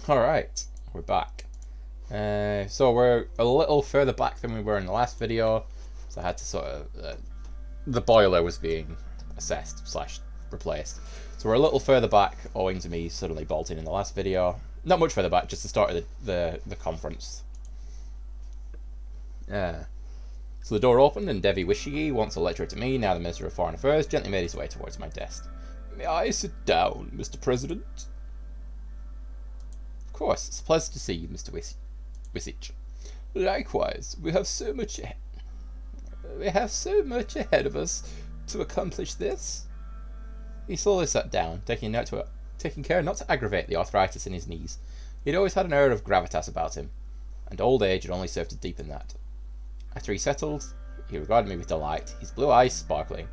Alright, we're back. So we're a little further back than we were in the last video, so I had to sort of... the boiler was being assessed slash replaced. So we're a little further back, owing to me suddenly bolting in the last video. Not much further back, just the start of the conference. So the door opened and Devi Wishy, once a lecturer to me, now the Minister of Foreign Affairs, gently made his way towards my desk. "May I sit down, Mr. President?" "Of course, it's a pleasure to see you, Mr. Wisich." "Likewise, we have so much ahead of us to accomplish this." He slowly sat down, taking care not to aggravate the arthritis in his knees. He'd always had an air of gravitas about him, and old age had only served to deepen that. After he settled, he regarded me with delight, his blue eyes sparkling.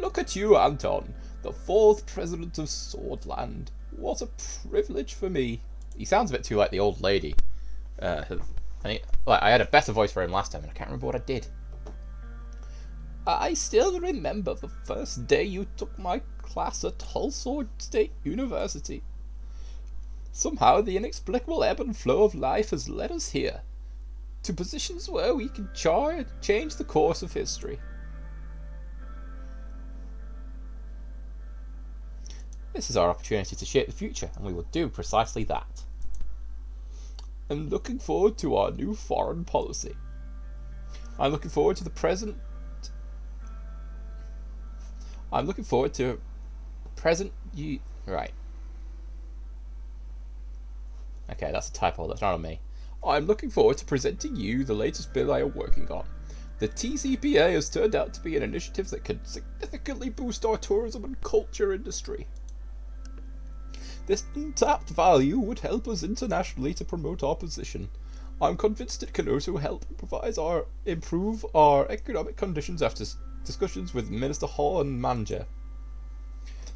"Look at you, Anton, the 4th President of Swordland. What a privilege for me." He sounds a bit too like the old lady. I had a better voice for him last time, and I can't remember what I did. "I still remember the first day you took my class at Hull State University. Somehow the inexplicable ebb and flow of life has led us here, to positions where we can change the course of history. This is our opportunity to shape the future, and we will do precisely that. I'm looking forward to our new foreign policy. I'm looking forward to Right. Okay, that's a typo, that's not on me. I'm looking forward to presenting you the latest bill I am working on. The TCPA has turned out to be an initiative that could significantly boost our tourism and culture industry. This untapped value would help us internationally to promote our position. I'm convinced it can also help improve our economic conditions after discussions with Minister Hall and Manja.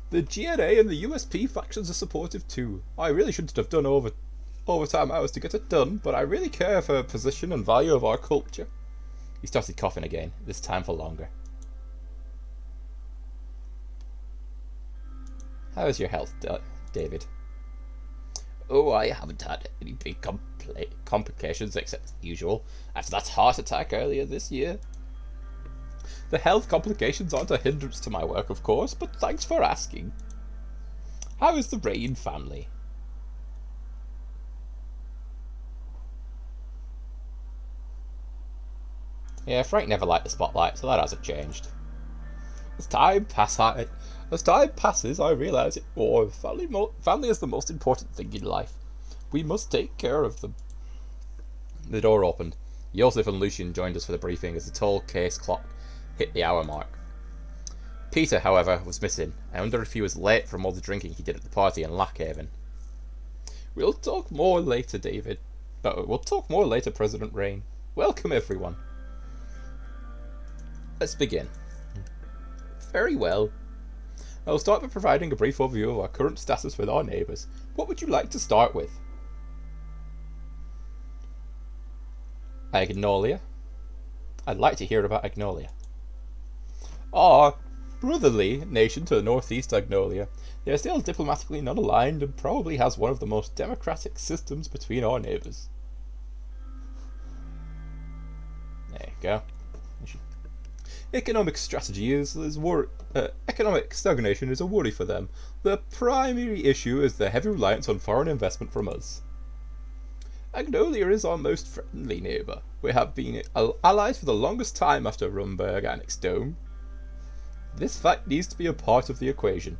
The GNA and the USP factions are supportive too. I really shouldn't have done overtime hours to get it done, but I really care for position and value of our culture." He started coughing again, this time for longer. "How is your health, David?" "Oh, I haven't had any big complications except usual after that heart attack earlier this year. The health complications aren't a hindrance to my work, of course, but thanks for asking. How is the Rain family?" Yeah, Frank never liked the spotlight, so that hasn't changed. As time passes, I realise family is the most important thing in life. We must take care of them. The door opened. Joseph and Lucian joined us for the briefing as the tall case clock hit the hour mark. Peter, however, was missing. I wonder if he was late from all the drinking he did at the party in Lockhaven. We'll talk more later, President Rain. Welcome, everyone. Let's begin. Very well. I will start by providing a brief overview of our current status with our neighbours. What would you like to start with? Agnolia? I'd like to hear about Agnolia. Our brotherly nation to the northeast, Agnolia. They are still diplomatically non-aligned and probably has one of the most democratic systems between our neighbours. There you go. Economic stagnation is a worry for them. The primary issue is the heavy reliance on foreign investment from us. Agnolia is our most friendly neighbour. We have been allies for the longest time after Rumberg annexed Dome. This fact needs to be a part of the equation.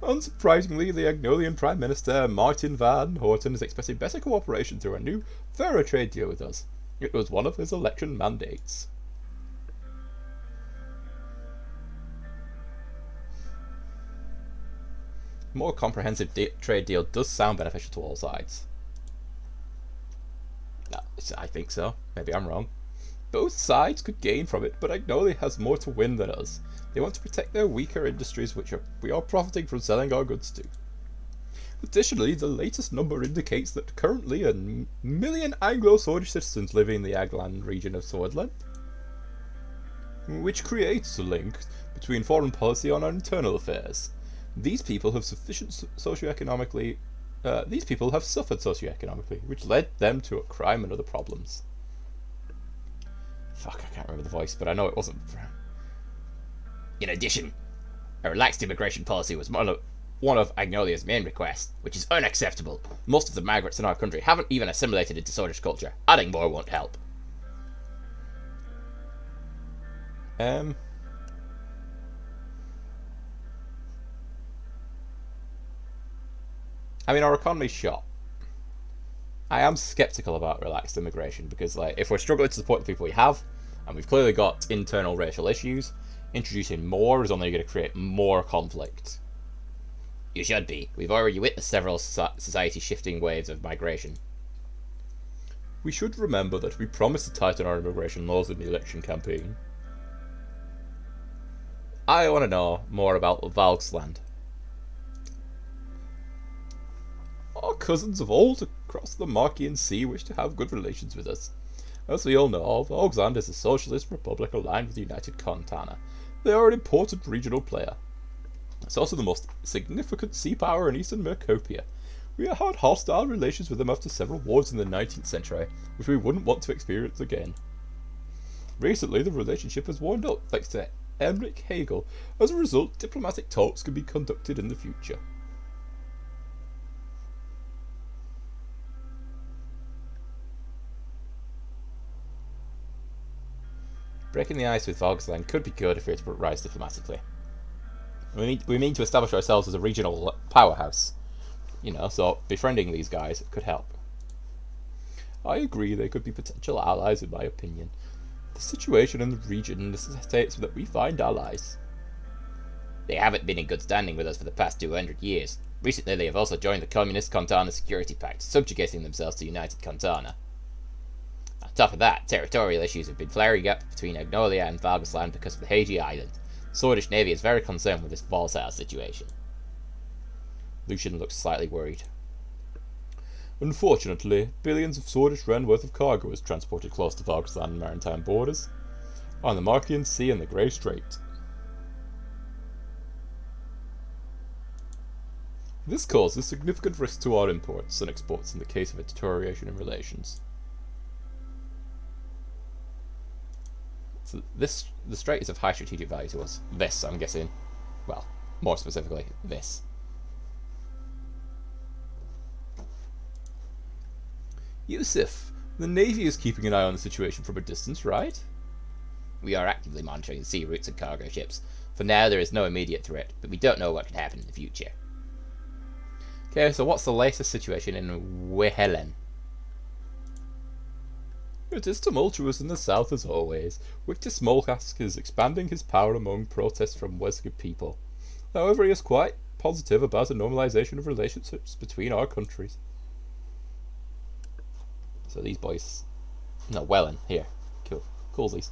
Unsurprisingly, the Agnolian Prime Minister, Martin van Horten, is expressing better cooperation through a new, fairer trade deal with us. It was one of his election mandates. A more comprehensive trade deal does sound beneficial to all sides. I think so. Maybe I'm wrong. Both sides could gain from it, but Agnolia has more to win than us. They want to protect their weaker industries, which we are profiting from selling our goods to. Additionally, the latest number indicates that currently 1 million Anglo-Swedish citizens live in the Agland region of Swordland, which creates a link between foreign policy and our internal affairs. These people have sufficient socioeconomically These people have suffered socioeconomically, which led them to crime and other problems. Fuck, I can't remember the voice, but I know it wasn't. In addition, a relaxed immigration policy was one of Agnolia's main requests, which is unacceptable. Most of the migrants in our country haven't even assimilated into Swedish culture. Adding more won't help. I mean, our economy's shot. I am skeptical about relaxed immigration because, like, if we're struggling to support the people we have, and we've clearly got internal racial issues, introducing more is only going to create more conflict. You should be. We've already witnessed several society shifting waves of migration. We should remember that we promised to tighten our immigration laws in the election campaign. I want to know more about Valksland. Our cousins of old across the Markian Sea wish to have good relations with us. As we all know, Valksland is a socialist republic aligned with the United Contana. They are an important regional player. It's also the most significant sea power in eastern Mercopia. We had hostile relations with them after several wars in the 19th century, which we wouldn't want to experience again. Recently, the relationship has warmed up thanks to Emmerich Hegel. As a result, diplomatic talks can be conducted in the future. Breaking the ice with Valksland could be good if we were to rise diplomatically. We mean to establish ourselves as a regional powerhouse. You know, so befriending these guys could help. I agree they could be potential allies in my opinion. The situation in the region necessitates that we find allies. They haven't been in good standing with us for the past 200 years. Recently they have also joined the Communist Contana Security Pact, subjugating themselves to United Contana. On top of that, territorial issues have been flaring up between Agnolia and Valgasland because of the Hagi Island. The Swedish Navy is very concerned with this volatile situation. Lucian looks slightly worried. Unfortunately, billions of Swedish ren worth of cargo is transported close to Valgasland maritime borders, on the Markian Sea and the Grey Strait. This causes significant risk to our imports and exports in the case of a deterioration in relations. So the strait is of high strategic value to us. This, I'm guessing. Well, more specifically, this. Yusuf, the Navy is keeping an eye on the situation from a distance, right? We are actively monitoring the sea routes and cargo ships. For now, there is no immediate threat, but we don't know what could happen in the future. Okay, so what's the latest situation in Wehelen? It is tumultuous in the south as always. Victor Smolkask is expanding his power among protests from Wesker people. However, he is quite positive about a normalization of relationships between our countries. So these boys... No, Wellen, here. Cool. Coolsies.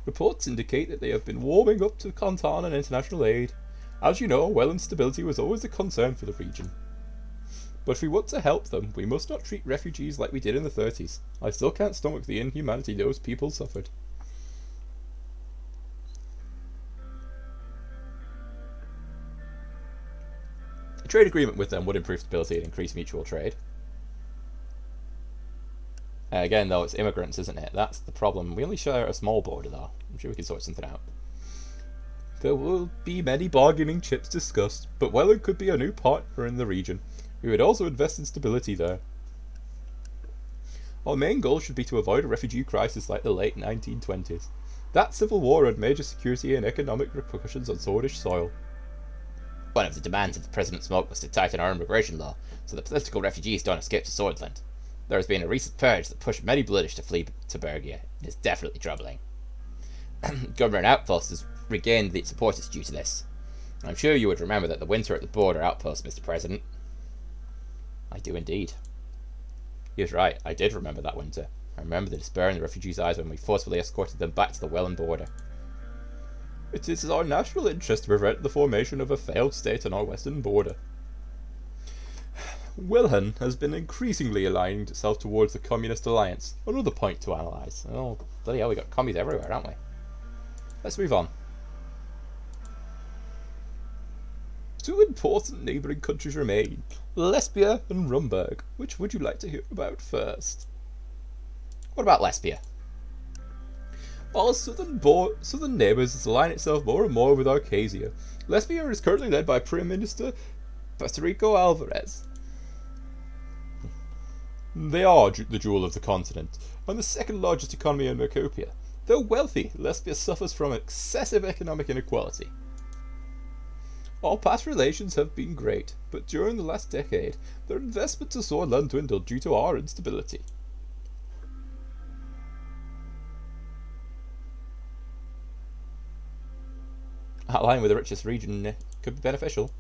Reports indicate that they have been warming up to Contan and international aid. As you know, Wellen's stability was always a concern for the region. But if we want to help them, we must not treat refugees like we did in the 30s. I still can't stomach the inhumanity those people suffered. A trade agreement with them would improve stability and increase mutual trade. Again, though, it's immigrants, isn't it? That's the problem. We only share a small border, though. I'm sure we can sort something out. There will be many bargaining chips discussed, but Wellen could be a new partner in the region. We would also invest in stability there. Our main goal should be to avoid a refugee crisis like the late 1920s. That civil war had major security and economic repercussions on Swedish soil. One of the demands of President Smoke was to tighten our immigration law, so that political refugees don't escape to Swordland. There has been a recent purge that pushed many British to flee to Bergia. It is definitely troubling. Government outposts has regained the support it's due to this. I'm sure you would remember that the winter at the border outpost, Mr. President. I do indeed. He was right, I did remember that winter. I remember the despair in the refugees' eyes when we forcefully escorted them back to the Welland border. It is our national interest to prevent the formation of a failed state on our western border. Wilhelm has been increasingly aligning itself towards the Communist Alliance. Another point to analyse. Oh, bloody hell, we got commies everywhere, haven't we? Let's move on. Two important neighbouring countries remain, Lesbia and Rumburg. Which would you like to hear about first? What about Lesbia? Our southern neighbours is aligning itself more and more with Arcasia. Lesbia is currently led by Prime Minister Pastorico Alvarez. They are the jewel of the continent, and the second largest economy in Mercopia. Though wealthy, Lesbia suffers from excessive economic inequality. Our past relations have been great, but during the last decade, their investments in Swordland dwindled due to our instability. Allying with the richest region could be beneficial.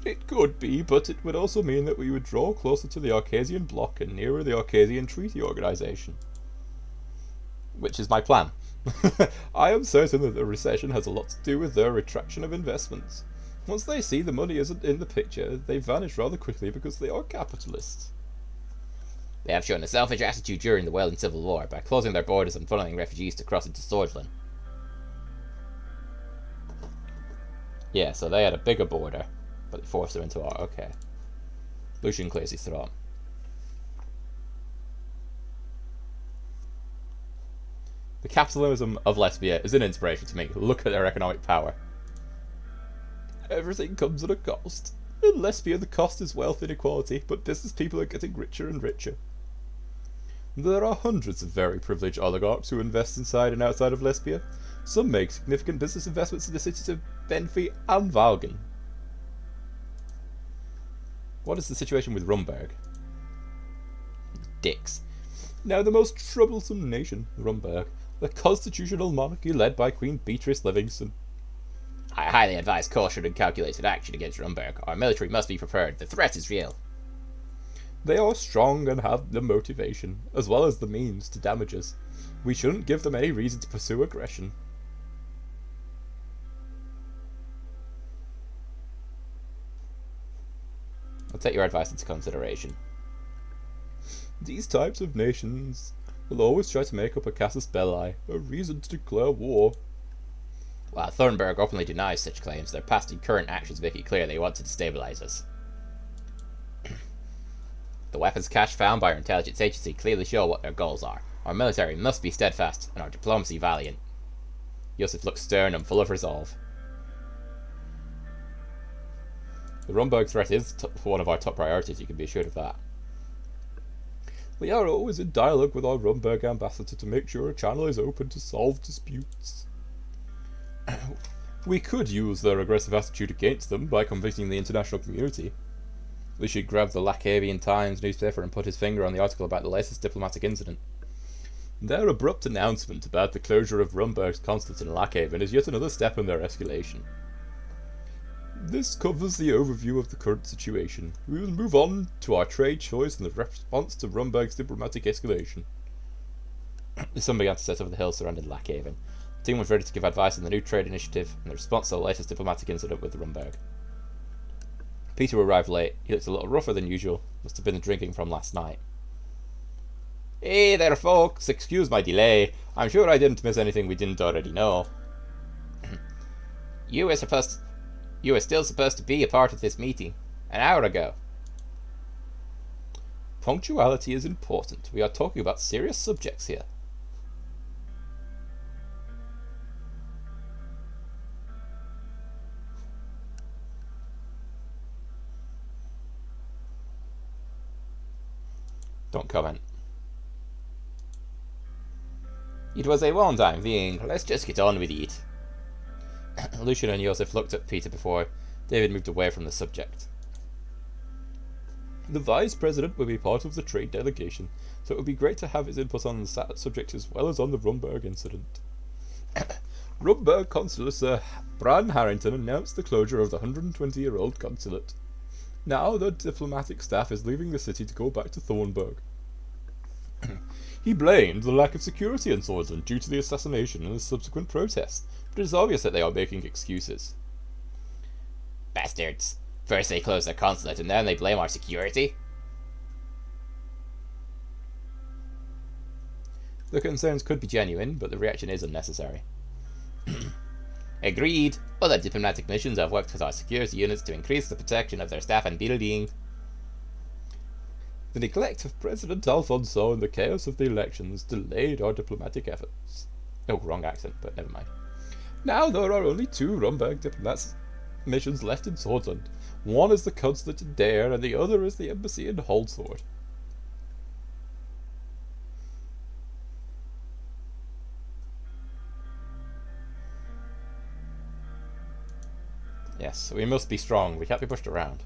It could be, but it would also mean that we would draw closer to the Arcasian bloc and nearer the Arcasian Treaty Organization. Which is my plan. I am certain that the recession has a lot to do with their retraction of investments. Once they see the money isn't in the picture, they vanish rather quickly because they are capitalists. They have shown a selfish attitude during the Welland Civil War by closing their borders and funneling refugees to cross into Swordland. Yeah, so they had a bigger border, but they forced them into our... Okay. Lucian clears his throat. The capitalism of Lesbia is an inspiration to me. Look at their economic power. Everything comes at a cost. In Lesbia, the cost is wealth inequality, but business people are getting richer and richer. There are hundreds of very privileged oligarchs who invest inside and outside of Lesbia. Some make significant business investments in the cities of Benfi and Valgen. What is the situation with Rumburg? Dicks. Now the most troublesome nation, Rumburg, the constitutional monarchy led by Queen Beatrice Livingston. I highly advise caution and calculated action against Rumburg. Our military must be prepared. The threat is real. They are strong and have the motivation, as well as the means, to damage us. We shouldn't give them any reason to pursue aggression. I'll take your advice into consideration. These types of nations will always try to make up a casus belli, a reason to declare war. While Thornburg openly denies such claims, their past and current actions make it clear they want to destabilize us. The weapons cache found by our intelligence agency clearly show what their goals are. Our military must be steadfast, and our diplomacy valiant. Yosef looks stern and full of resolve. The Rumburg threat is one of our top priorities, you can be assured of that. We are always in dialogue with our Rumburg ambassador to make sure a channel is open to solve disputes. We could use their aggressive attitude against them by convincing the international community. We should grab the Lacavian Times newspaper and put his finger on the article about the latest diplomatic incident. Their abrupt announcement about the closure of Rumburg's consulate in Lacaven is yet another step in their escalation. This covers the overview of the current situation. We will move on to our trade choice and the response to Rumburg's diplomatic escalation. The sun began to set over the hills surrounding Lacaven. The team was ready to give advice on the new trade initiative and the response to the latest diplomatic incident with Rumburg. Peter arrived late. He looked a little rougher than usual. Must have been the drinking from last night. Hey there, folks! Excuse my delay. I'm sure I didn't miss anything we didn't already know. You were still supposed to be a part of this meeting. An hour ago. Punctuality is important. We are talking about serious subjects here. Don't comment. It was a one time thing. Let's just get on with it. Lucian and Joseph looked at Peter before David moved away from the subject. The Vice President will be part of the trade delegation, so it would be great to have his input on the subject as well as on the Rumburg incident. Rumburg Consular Sir Bran Harrington announced the closure of the 120-year-old consulate. Now the diplomatic staff is leaving the city to go back to Thornburg. He blamed the lack of security in Swordsland due to the assassination and the subsequent protests, but it is obvious that they are making excuses. Bastards! First they close their consulate and then they blame our security? The concerns could be genuine, but the reaction is unnecessary. Agreed. Other diplomatic missions have worked with our security units to increase the protection of their staff and building. The neglect of President Alfonso and the chaos of the elections delayed our diplomatic efforts. Oh, wrong accent, but never mind. Now there are only 2 Rumberg diplomats missions left in Swordland. One is the consulate in Dare, and the other is the embassy in Holdsford. Yes, we must be strong. We can't be pushed around.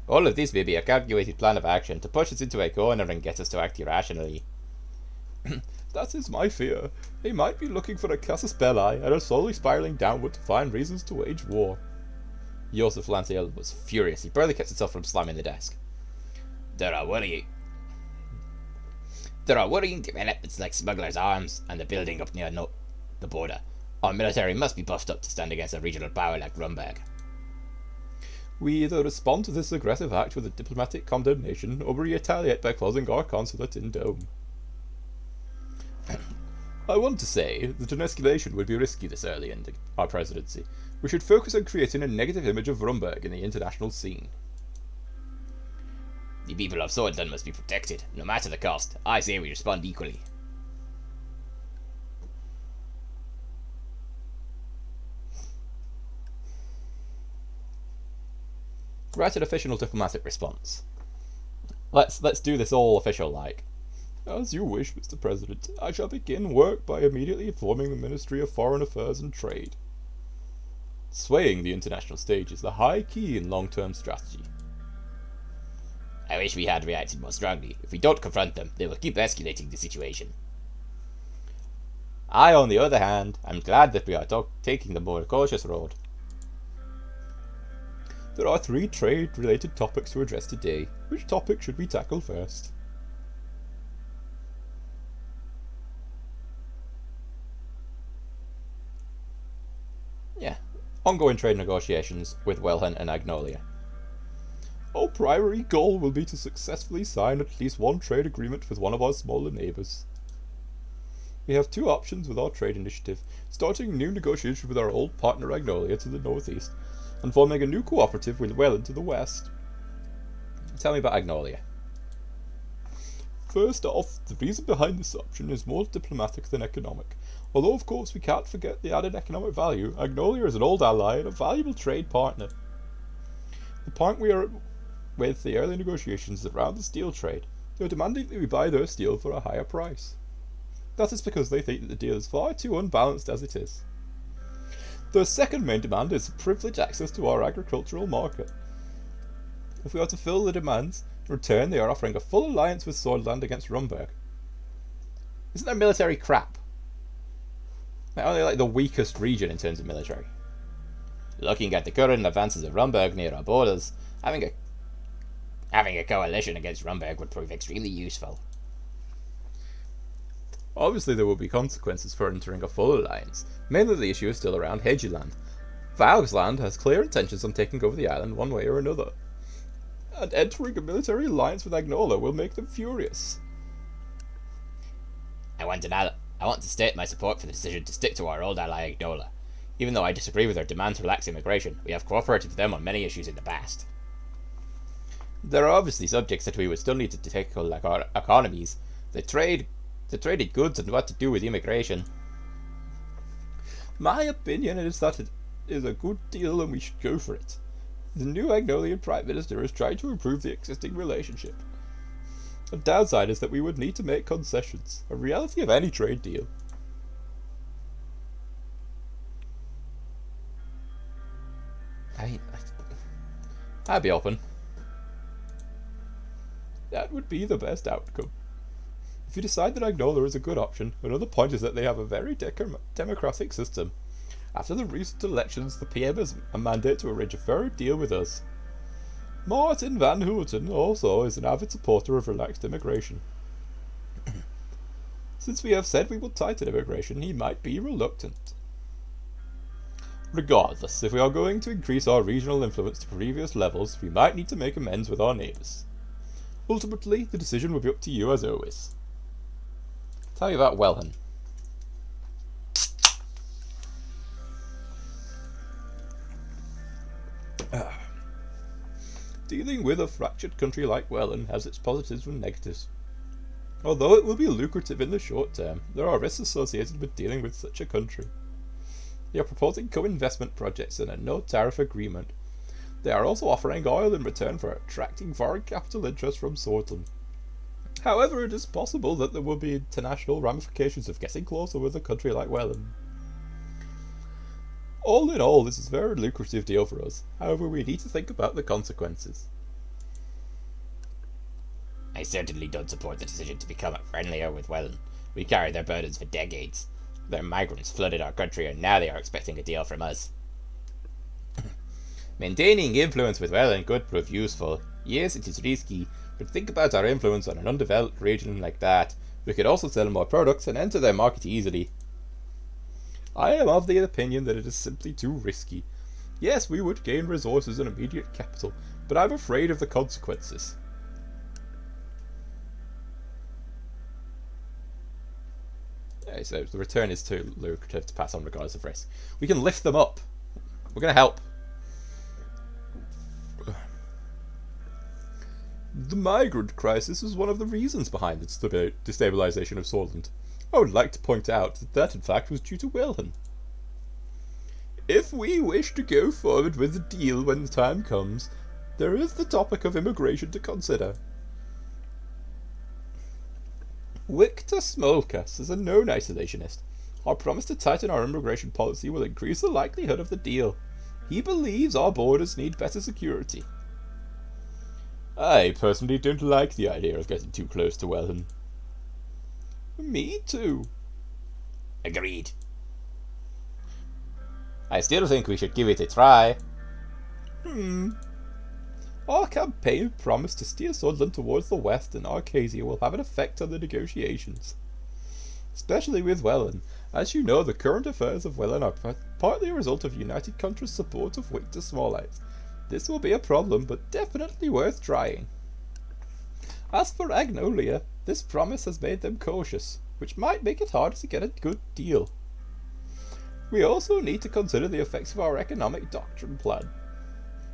All of this may be a calculated plan of action to push us into a corner and get us to act irrationally. That is my fear. They might be looking for a casus belli and are slowly spiraling downward to find reasons to wage war. Joseph Lantiel was furious. He barely kept himself from slamming the desk. There are worrying developments like smugglers' arms and the building up near the border. Our military must be buffed up to stand against a regional power like Rumberg. We either respond to this aggressive act with a diplomatic condemnation, or we retaliate by closing our consulate in Dome. I want to say that an escalation would be risky this early in our presidency. We should focus on creating a negative image of Rumberg in the international scene. The people of Swordland must be protected, no matter the cost. I say we respond equally. Write an official diplomatic response. Let's do this all official like. As you wish, Mr. President. I shall begin work by immediately informing the Ministry of Foreign Affairs and Trade. Swaying the international stage is the high key in long-term strategy. I wish we had reacted more strongly. If we don't confront them, they will keep escalating the situation. I, on the other hand, am glad that we are taking the more cautious road. There are 3 trade-related topics to address today. Which topic should we tackle first? Yeah, ongoing trade negotiations with Welhen and Agnolia. Our primary goal will be to successfully sign at least one trade agreement with one of our smaller neighbours. We have 2 options with our trade initiative, starting new negotiations with our old partner Agnolia to the northeast, and forming a new cooperative with Welland to the west. Tell me about Agnolia. First off, the reason behind this option is more diplomatic than economic. Although of course we can't forget the added economic value, Agnolia is an old ally and a valuable trade partner. The point we are with the early negotiations is around the steel trade. They are demanding that we buy their steel for a higher price. That is because they think that the deal is far too unbalanced as it is. The second main demand is privileged access to our agricultural market. If we are to fill the demands, in return they are offering a full alliance with Swordland against Rumberg. Isn't their military crap? They're only like the weakest region in terms of military. Looking at the current advances of Rumberg near our borders, having a coalition against Rumberg would prove extremely useful. Obviously there will be consequences for entering a full alliance. Mainly the issue is still around Hegeland. Valgsland has clear intentions on taking over the island one way or another. And entering a military alliance with Agnola will make them furious. I want to state my support for the decision to stick to our old ally Agnola. Even though I disagree with their demand to relax immigration, we have cooperated with them on many issues in the past. There are obviously subjects that we would still need to tackle, like our economies, the trade in goods, and what to do with immigration. My opinion is that it is a good deal and we should go for it. The new Agnolian Prime Minister is trying to improve the existing relationship. The downside is that we would need to make concessions, a reality of any trade deal. I'd be open. That would be the best outcome. If you decide that Agnola is a good option, another point is that they have a very democratic system. After the recent elections, the PM has a mandate to arrange a fair deal with us. Martin Van Houten also is an avid supporter of relaxed immigration. Since we have said we will tighten immigration, he might be reluctant. Regardless, if we are going to increase our regional influence to previous levels, we might need to make amends with our neighbours. Ultimately, the decision will be up to you as always. Tell me about Welhen. Dealing with a fractured country like Welland has its positives and negatives. Although it will be lucrative in the short term, there are risks associated with dealing with such a country. They are proposing co-investment projects and a no-tariff agreement. They are also offering oil in return for attracting foreign capital interest from Swordsland. However, it is possible that there will be international ramifications of getting closer with a country like Welland. All in all, this is a very lucrative deal for us. However, we need to think about the consequences. I certainly don't support the decision to become friendlier with Welland. We carried their burdens for decades. Their migrants flooded our country and now they are expecting a deal from us. Maintaining influence with Welland could prove useful. Yes, it is risky, but think about our influence on an undeveloped region like that. We could also sell more products and enter their market easily. I am of the opinion that it is simply too risky. Yes, we would gain resources and immediate capital, but I'm afraid of the consequences. Okay, so the return is too lucrative to pass on regardless of risk. We can lift them up. We're going to help. The migrant crisis is one of the reasons behind the destabilisation of Swordsland. I would like to point out that in fact was due to Welland. If we wish to go forward with the deal when the time comes, there is the topic of immigration to consider. Victor Smolkas is a known isolationist. Our promise to tighten our immigration policy will increase the likelihood of the deal. He believes our borders need better security. I personally don't like the idea of getting too close to Welland. Me too. Agreed. I still think we should give it a try. Our campaign promised to steer Swordsland towards the west and Arcadia will have an effect on the negotiations. Especially with Welland. As you know, the current affairs of Welland are partly a result of United Contra's support of Victor Smolkas. This will be a problem, but definitely worth trying. As for Agnolia, this promise has made them cautious, which might make it harder to get a good deal. We also need to consider the effects of our economic doctrine plan.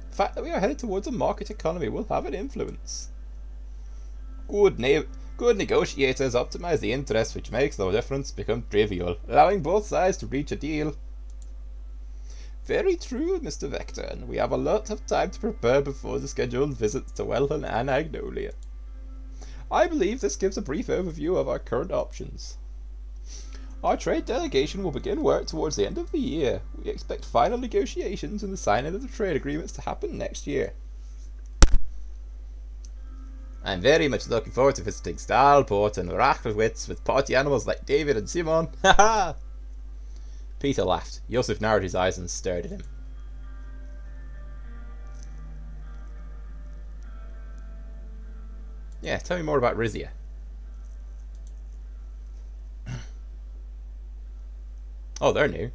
The fact that we are headed towards a market economy will have an influence. Good negotiators optimize the interest, which makes the difference become trivial, allowing both sides to reach a deal. Very true, Mr. Vector, and we have a lot of time to prepare before the scheduled visits to Welland and Agnolia. I believe this gives a brief overview of our current options. Our trade delegation will begin work towards the end of the year. We expect final negotiations and the signing of the trade agreements to happen next year. I'm very much looking forward to visiting Stahlport and Rachlewitz with party animals like David and Simon. Haha! Peter laughed. Joseph narrowed his eyes and stared at him. Yeah, tell me more about Rizia. Oh, they're new.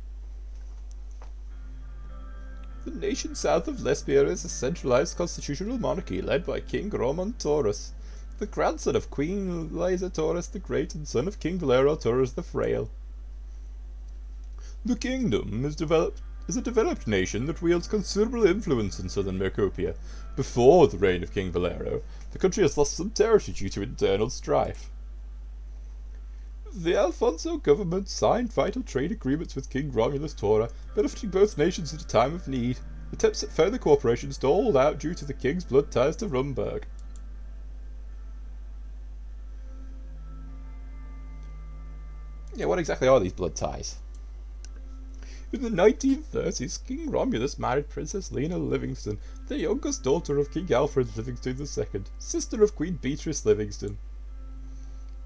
The nation south of Lesbia is a centralized constitutional monarchy led by King Roman Taurus, the grandson of Queen Liza Taurus the Great and son of King Valero Taurus the Frail. The kingdom is a developed nation that wields considerable influence in southern Mercopia. Before the reign of King Valero, the country has lost some territory due to internal strife. The Alfonso government signed vital trade agreements with King Romulus Tora, benefiting both nations at a time of need. Attempts at further cooperation stalled out due to the king's blood ties to Rumburg. Yeah, what exactly are these blood ties? In the 1930s, King Romulus married Princess Lena Livingston, the youngest daughter of King Alfred Livingston II, sister of Queen Beatrice Livingston.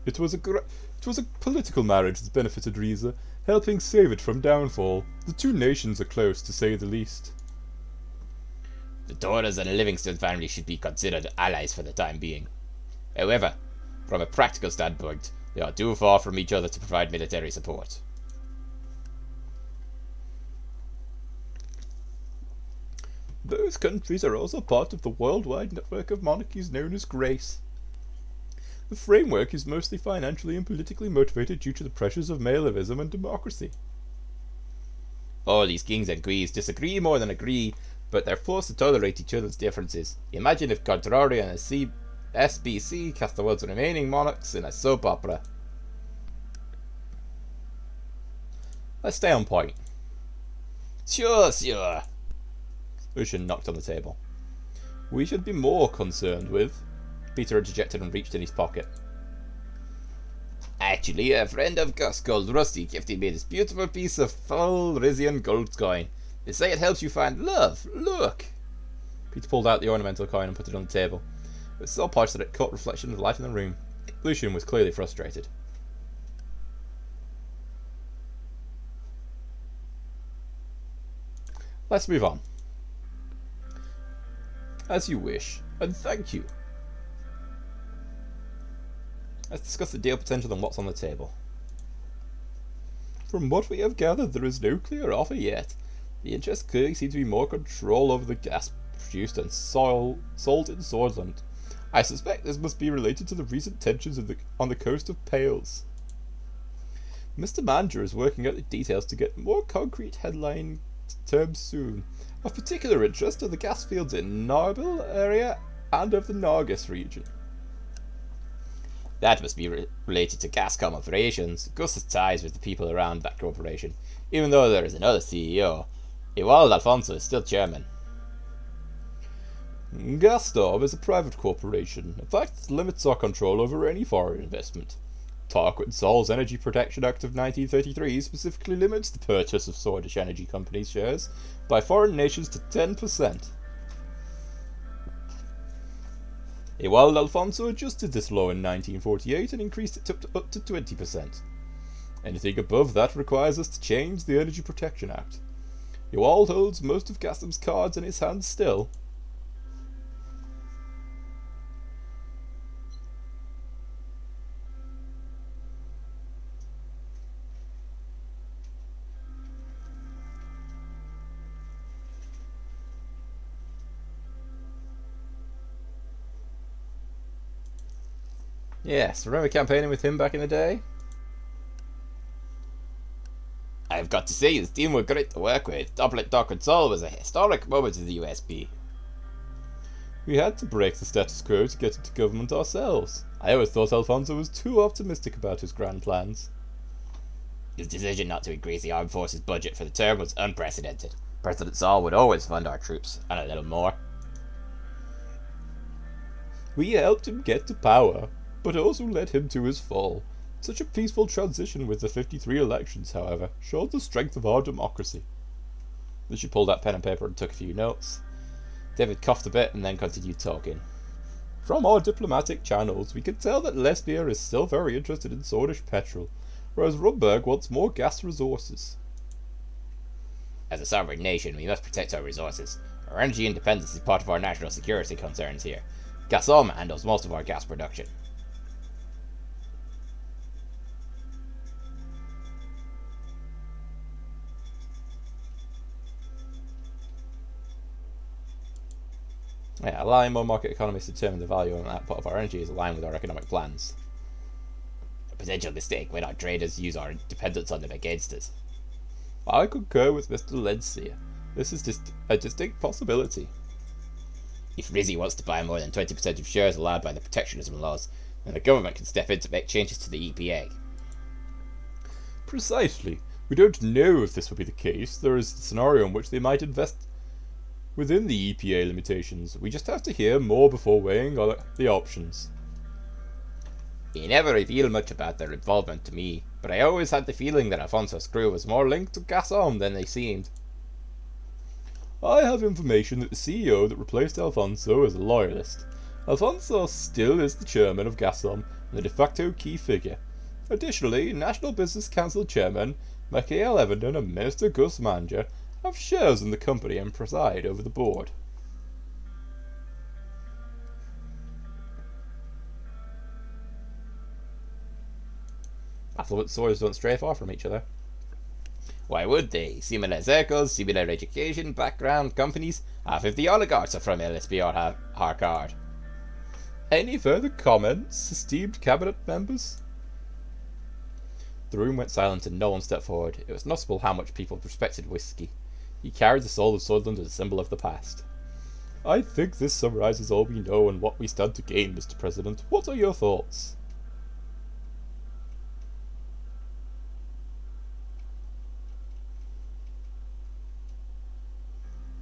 It was a political marriage that benefited Riza, helping save it from downfall. The two nations are close, to say the least. The Torres and Livingston family should be considered allies for the time being. However, from a practical standpoint, they are too far from each other to provide military support. Both countries are also part of the worldwide network of monarchies known as Grace. The framework is mostly financially and politically motivated due to the pressures of malevism and democracy. All these kings and queens disagree more than agree. but they're forced to tolerate each other's differences. Imagine if Gondorian and SBC cast the world's remaining monarchs in a soap opera. Let's stay on point. Sure, sure. Lucian knocked on the table. We should be more concerned with... Peter interjected and reached in his pocket. Actually, a friend of Gus called Rusty gifted me this beautiful piece of full Rizian gold coin. They say it helps you find love. Look! Peter pulled out the ornamental coin and put it on the table. It was so polished that it caught reflection of light in the room. Lucian was clearly frustrated. Let's move on. As you wish, and thank you. Let's discuss the deal potential and what's on the table. From what we have gathered, there is no clear offer yet. The interest clearly seems to be more control over the gas produced and sold in Swordland. I suspect this must be related to the recent tensions on the coast of Pales. Mr. Manager is working out the details to get more concrete headline terms soon. Of particular interest are the gas fields in Narbil area and of the Nargis region. That must be related to Gascom operations. Gus has ties with the people around that corporation. Even though there is another CEO, Ewald Alfonso is still chairman. Gascom is a private corporation. In fact, it limits our control over any foreign investment. Tarquin Sol's Energy Protection Act of 1933 specifically limits the purchase of Swedish energy companies' shares by foreign nations to 10%. Ewald Alfonso adjusted this law in 1948 and increased it up to 20%. Anything above that requires us to change the Energy Protection Act. Ewald holds most of Gascom's cards in his hands still. Yes, remember campaigning with him back in the day? I've got to say, his team were great to work with. Doublet Tarquin Sol was a historic moment in the USP. We had to break the status quo to get into government ourselves. I always thought Alfonso was too optimistic about his grand plans. His decision not to increase the armed forces budget for the term was unprecedented. President Sol would always fund our troops, and a little more. We helped him get to power, but also led him to his fall. Such a peaceful transition with the 53 elections, however, showed the strength of our democracy. She pulled out pen and paper and took a few notes. David coughed a bit and then continued talking. From our diplomatic channels, we can tell that Lesbia is still very interested in Swedish petrol, whereas Rumberg wants more gas resources. As a sovereign nation, we must protect our resources. Our energy independence is part of our national security concerns here. Gascom handles most of our gas production. Yeah, allowing more market economies to determine the value and output of our energy is aligned with our economic plans. A potential mistake when our traders use our dependence on them against us. I concur with Mr. Lencia. This is just a distinct possibility. If Rizzi wants to buy more than 20% of shares allowed by the protectionism laws, then the government can step in to make changes to the EPA. Precisely. We don't know if this will be the case. There is the scenario in which they might invest within the EPA limitations. We just have to hear more before weighing the options. They never reveal much about their involvement to me, but I always had the feeling that Alfonso's crew was more linked to Gascom than they seemed. I have information that the CEO that replaced Alfonso is a loyalist. Alfonso still is the chairman of Gascom and the de facto key figure. Additionally, National Business Council Chairman Michael Evenden and Minister Gus Manager have shares in the company and preside over the board. Affluent swords don't stray far from each other. Why would they? Similar circles, similar education, background, companies. Half of the oligarchs are from LSB or Harkard. Any further comments, esteemed cabinet members? The room went silent and no one stepped forward. It was noticeable how much people respected whiskey. He carried the soul of Sutherland as a symbol of the past. I think this summarizes all we know and what we stand to gain, Mr. President. What are your thoughts?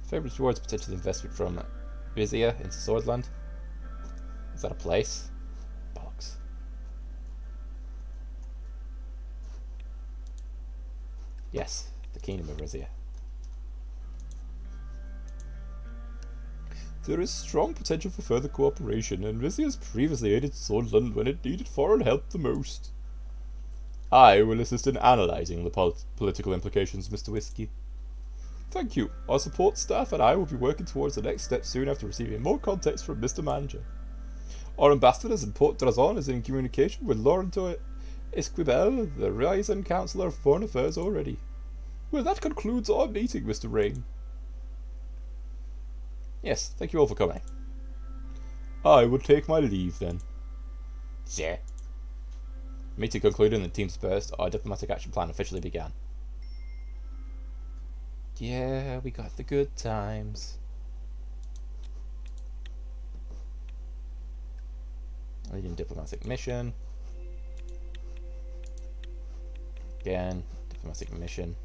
Favourable towards potential investment from Vizia into Swordland. Is that a place? Bollocks. Yes, the Kingdom of Vizia. There is strong potential for further cooperation, and Vizia has previously aided Swordland when it needed foreign help the most. I will assist in analysing the political implications, Mr. Whiskey. Thank you. Our support staff and I will be working towards the next step soon after receiving more context from Mr. Manager. Our ambassadors in Port Drazon is in communication with Laurento Esquibel, the Ryzen Councillor of Foreign Affairs already. Well, that concludes our meeting, Mr. Rain. Yes, thank you all for coming. I will take my leave then. Sir. Meeting concluded and the team dispersed. Our diplomatic action plan officially began. Yeah, we got the good times. Leading diplomatic mission. Again, diplomatic mission.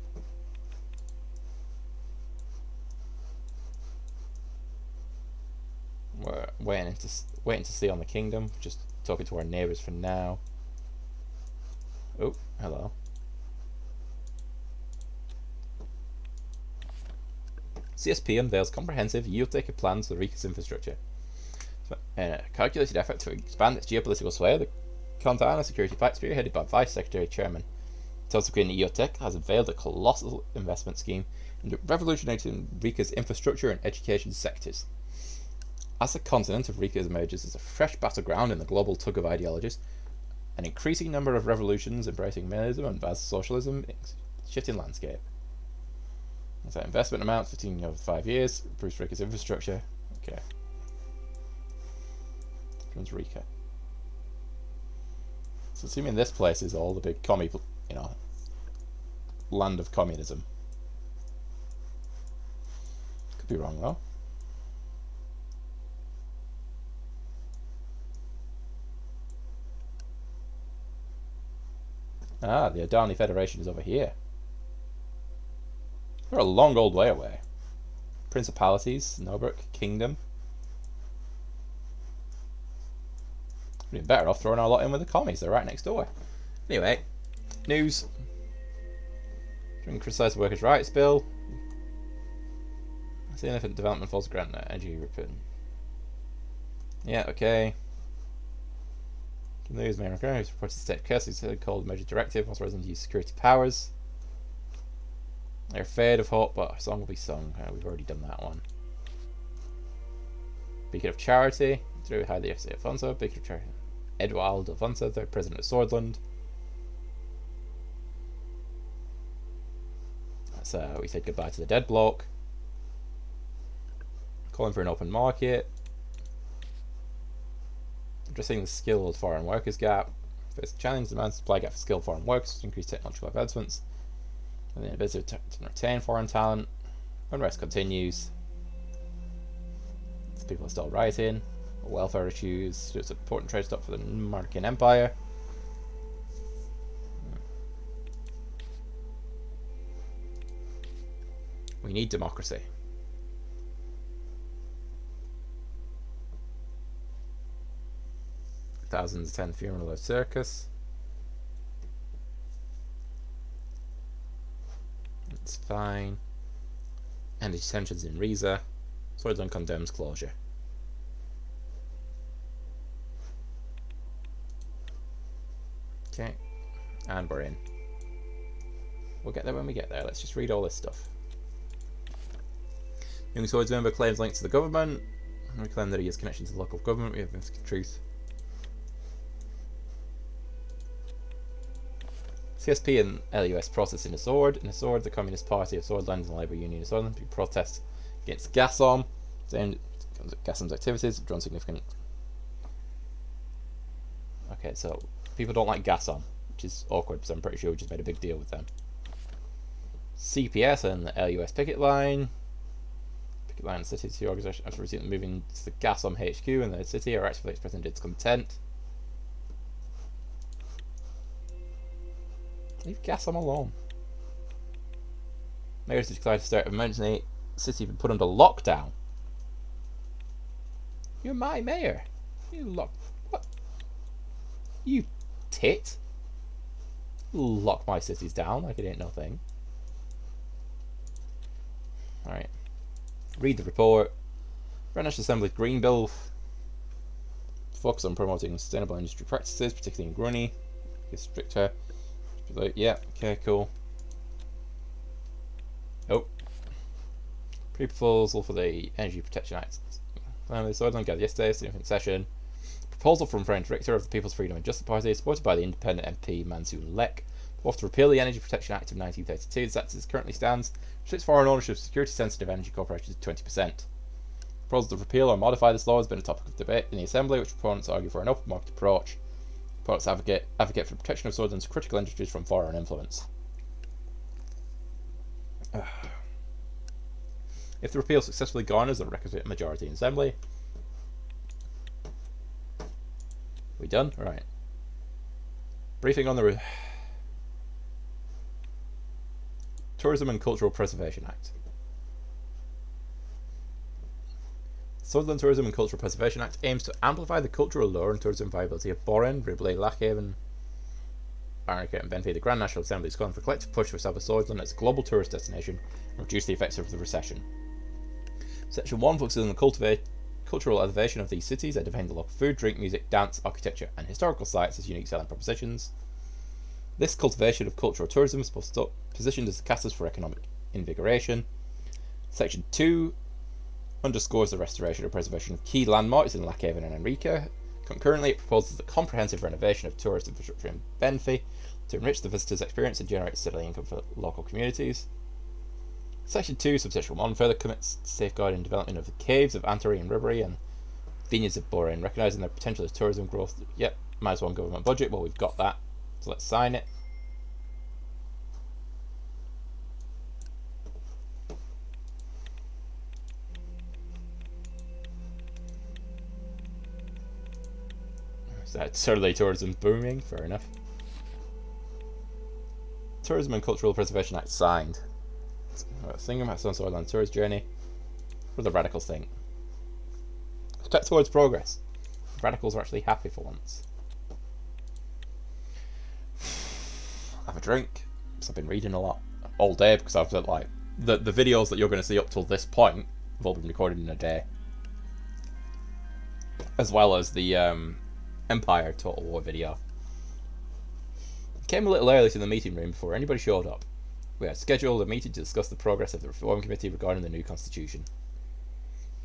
We're waiting to see on the kingdom. Just talking to our neighbours for now. Oh, hello. CSP unveils comprehensive geotech plans for Rika's infrastructure. In a calculated effort to expand its geopolitical sway, the Contana Security Pact, spearheaded by Vice Secretary Chairman Tosuke Iotech, has unveiled a colossal investment scheme into revolutionizing Rika's infrastructure and education sectors. As the continent of Rika emerges as a fresh battleground in the global tug of ideologies, an increasing number of revolutions embracing Malianism and advanced socialism shifting landscape. So investment amount 15 over 5 years, improves Rika's infrastructure. Okay. Runs Rika. So assuming this place is all the big land of communism. Could be wrong though. Ah, the Adani Federation is over here. They're a long old way away. Principalities, Nobruk, Kingdom. We'd be better off throwing our lot in with the commies, they're right next door. Anyway, news. During criticise the workers' rights bill. Significant development falls grant energy return. Yeah, okay. News main reported state curses called Measure Directive authorizing the use of security powers. They're afraid of hope, but our song will be sung. We've already done that one. Beacon of Charity, through High the FC Alfonso. Beacon of Charity. Edwald Alfonso, third President of Swordland. So we said goodbye to the dead block. Calling for an open market. Addressing the skilled foreign workers gap. First challenge demands supply gap for skilled foreign workers to increase technological advancements. And then ability to retain foreign talent. Unrest continues. People are still rioting. Welfare issues. It's an important trade stop for the Marcan Empire. We need democracy. Thousands attend funeral of circus. It's fine. And detentions in Riza. Swordland condemns closure. Okay. And we're in. We'll get there when we get there. Let's just read all this stuff. Young Swords member claims links to the government. We claim that he has connection to the local government. We have truth. CSP and LUS processing a sword. In a sword, the Communist Party of Swordland and the Labour Union of Swordland protest against Gassom. Gassom's activities drawn significant. Okay, so people don't like Gassom, which is awkward because I'm pretty sure we just made a big deal with them. CPS and the LUS picket line. Picket line and city to organisation after recently moving to the Gasom HQ in the city are actively expressing discontent. Leave Gasom alone. Mayors declared to start emergency. City been put under lockdown. You're my mayor. You what? You tit. Lock my cities down like it ain't nothing. Alright. Read the report. British Assembly Green Bill. Focus on promoting sustainable industry practices, particularly in Grunny. Get stricter. Yeah, okay, cool. Oh. Pre-proposal for the Energy Protection Act. Finally, Suzerain gathered yesterday, significant session. Proposal from French Richter of the People's Freedom and Justice Party, supported by the independent MP Mansour Lek, to repeal the Energy Protection Act of 1932. The act as it currently stands restricts foreign ownership of security-sensitive energy corporations to 20%. Proposals to repeal or modify this law has been a topic of debate in the Assembly, which proponents argue for an open market approach. Proponents advocate for the protection of Suzerain's critical industries from foreign influence. If the repeal successfully garners a requisite majority in Assembly. We done? Right. Briefing on the Tourism and Cultural Preservation Act. The Sutherland Tourism and Cultural Preservation Act aims to amplify the cultural lore and tourism viability of Boren, Ribley, Lochhaven, Barnica and Benfey. The Grand National Assembly is calling for a collective push to establish Sutherland as a global tourist destination and reduce the effects of the recession. Section 1 focuses on the cultural elevation of these cities that define the local food, drink, music, dance, architecture, and historical sites as unique selling propositions. This cultivation of cultural tourism is positioned as a catalyst for economic invigoration. Section 2 underscores the restoration and preservation of key landmarks in Lochhaven and Enrica. Concurrently, it proposes the comprehensive renovation of tourist infrastructure in Benfey to enrich the visitor's experience and generate steady income for local communities. Section 2, subsection 1, further commits to safeguarding development of the caves of Antary and Ribery and vineyards of Boren, recognising their potential as tourism growth. Yep, might as well government budget. Well, we've got that, so let's sign it. So that's certainly tourism booming, fair enough. Tourism and Cultural Preservation Act signed. Thinking about some sort of tourist journey. What do the radicals think? A step towards progress. The radicals are actually happy for once. Have a drink. Because I've been reading a lot all day because I've got like the videos that you're going to see up till this point have all been recorded in a day. As well as the Empire Total War video. Came a little early to the meeting room before anybody showed up. We had scheduled a meeting to discuss the progress of the Reform Committee regarding the new constitution.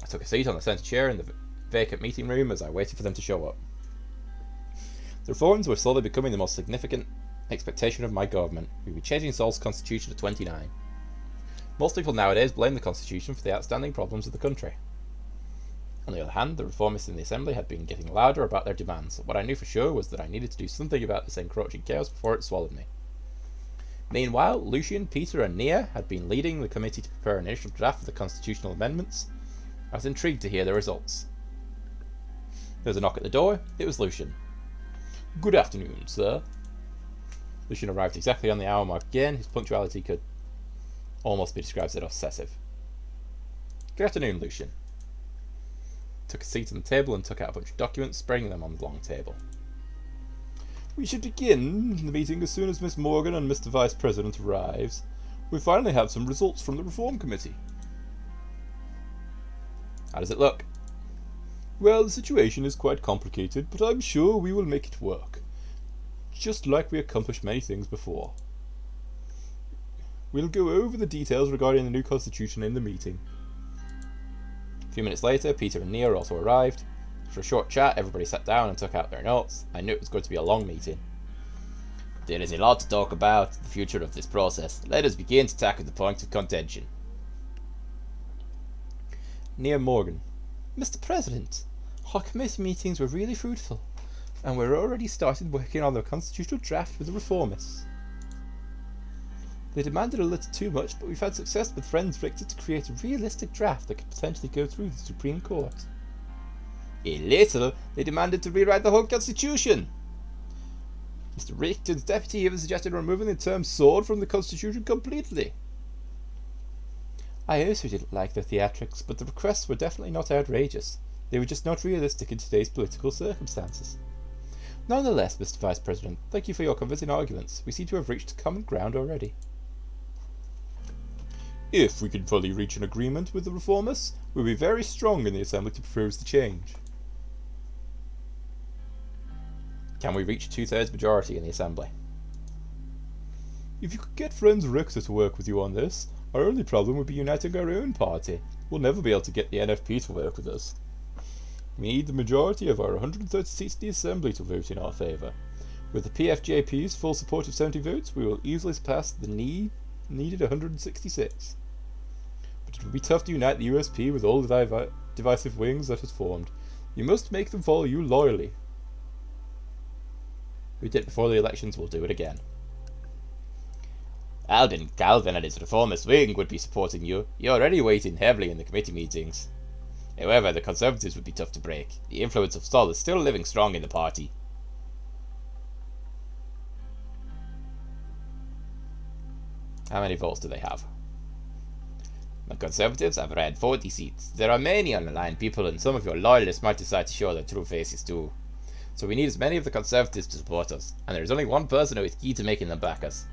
I took a seat on the centre chair in the vacant meeting room as I waited for them to show up. The reforms were slowly becoming the most significant expectation of my government. We would be changing Saul's constitution to 29. Most people nowadays blame the constitution for the outstanding problems of the country. On the other hand, the reformists in the Assembly had been getting louder about their demands. What I knew for sure was that I needed to do something about this encroaching chaos before it swallowed me. Meanwhile, Lucian, Peter and Nia had been leading the committee to prepare an initial draft for the constitutional amendments. I was intrigued to hear the results. There was a knock at the door. It was Lucian. Good afternoon, sir. Lucian arrived exactly on the hour mark again. His punctuality could almost be described as obsessive. Good afternoon, Lucian. Took a seat on the table and took out a bunch of documents, spreading them on the long table. We should begin the meeting as soon as Miss Morgan and Mr. Vice President arrives. We finally have some results from the Reform Committee. How does it look? Well, the situation is quite complicated, but I'm sure we will make it work. Just like we accomplished many things before. We'll go over the details regarding the new constitution in the meeting. A few minutes later, Peter and Nia also arrived. After a short chat, everybody sat down and took out their notes. I knew it was going to be a long meeting. There is a lot to talk about, the future of this process. Let us begin to tackle the points of contention. Nia Morgan. Mr. President, our committee meetings were really fruitful, and we're already started working on the constitutional draft with the reformists. They demanded a little too much, but we've had success with friends Richter to create a realistic draft that could potentially go through the Supreme Court. A little? They demanded to rewrite the whole Constitution! Mr. Richter's deputy even suggested removing the term sword from the Constitution completely. I also didn't like the theatrics, but the requests were definitely not outrageous. They were just not realistic in today's political circumstances. Nonetheless, Mr. Vice President, thank you for your convincing arguments. We seem to have reached common ground already. If we can fully reach an agreement with the reformers, we'll be very strong in the Assembly to propose the change. Can we reach 2/3 majority in the Assembly? If you could get friends Richter to work with you on this, our only problem would be uniting our own party. We'll never be able to get the NFP to work with us. We need the majority of our 130 seats in the Assembly to vote in our favour. With the PFJP's full support of 70 votes, we will easily surpass the needed 166. But it will be tough to unite the USP with all the divisive wings that has formed. You must make them follow you loyally. We did it before the elections, we'll do it again. Alvin Galvin and his reformist wing would be supporting you. You're already weighting heavily in the committee meetings. However, the Conservatives would be tough to break. The influence of Sol is still living strong in the party. How many votes do they have? The Conservatives have around 40 seats. There are many unaligned people, and some of your loyalists might decide to show their true faces too. So we need as many of the Conservatives to support us, and there is only one person who is key to making them back us.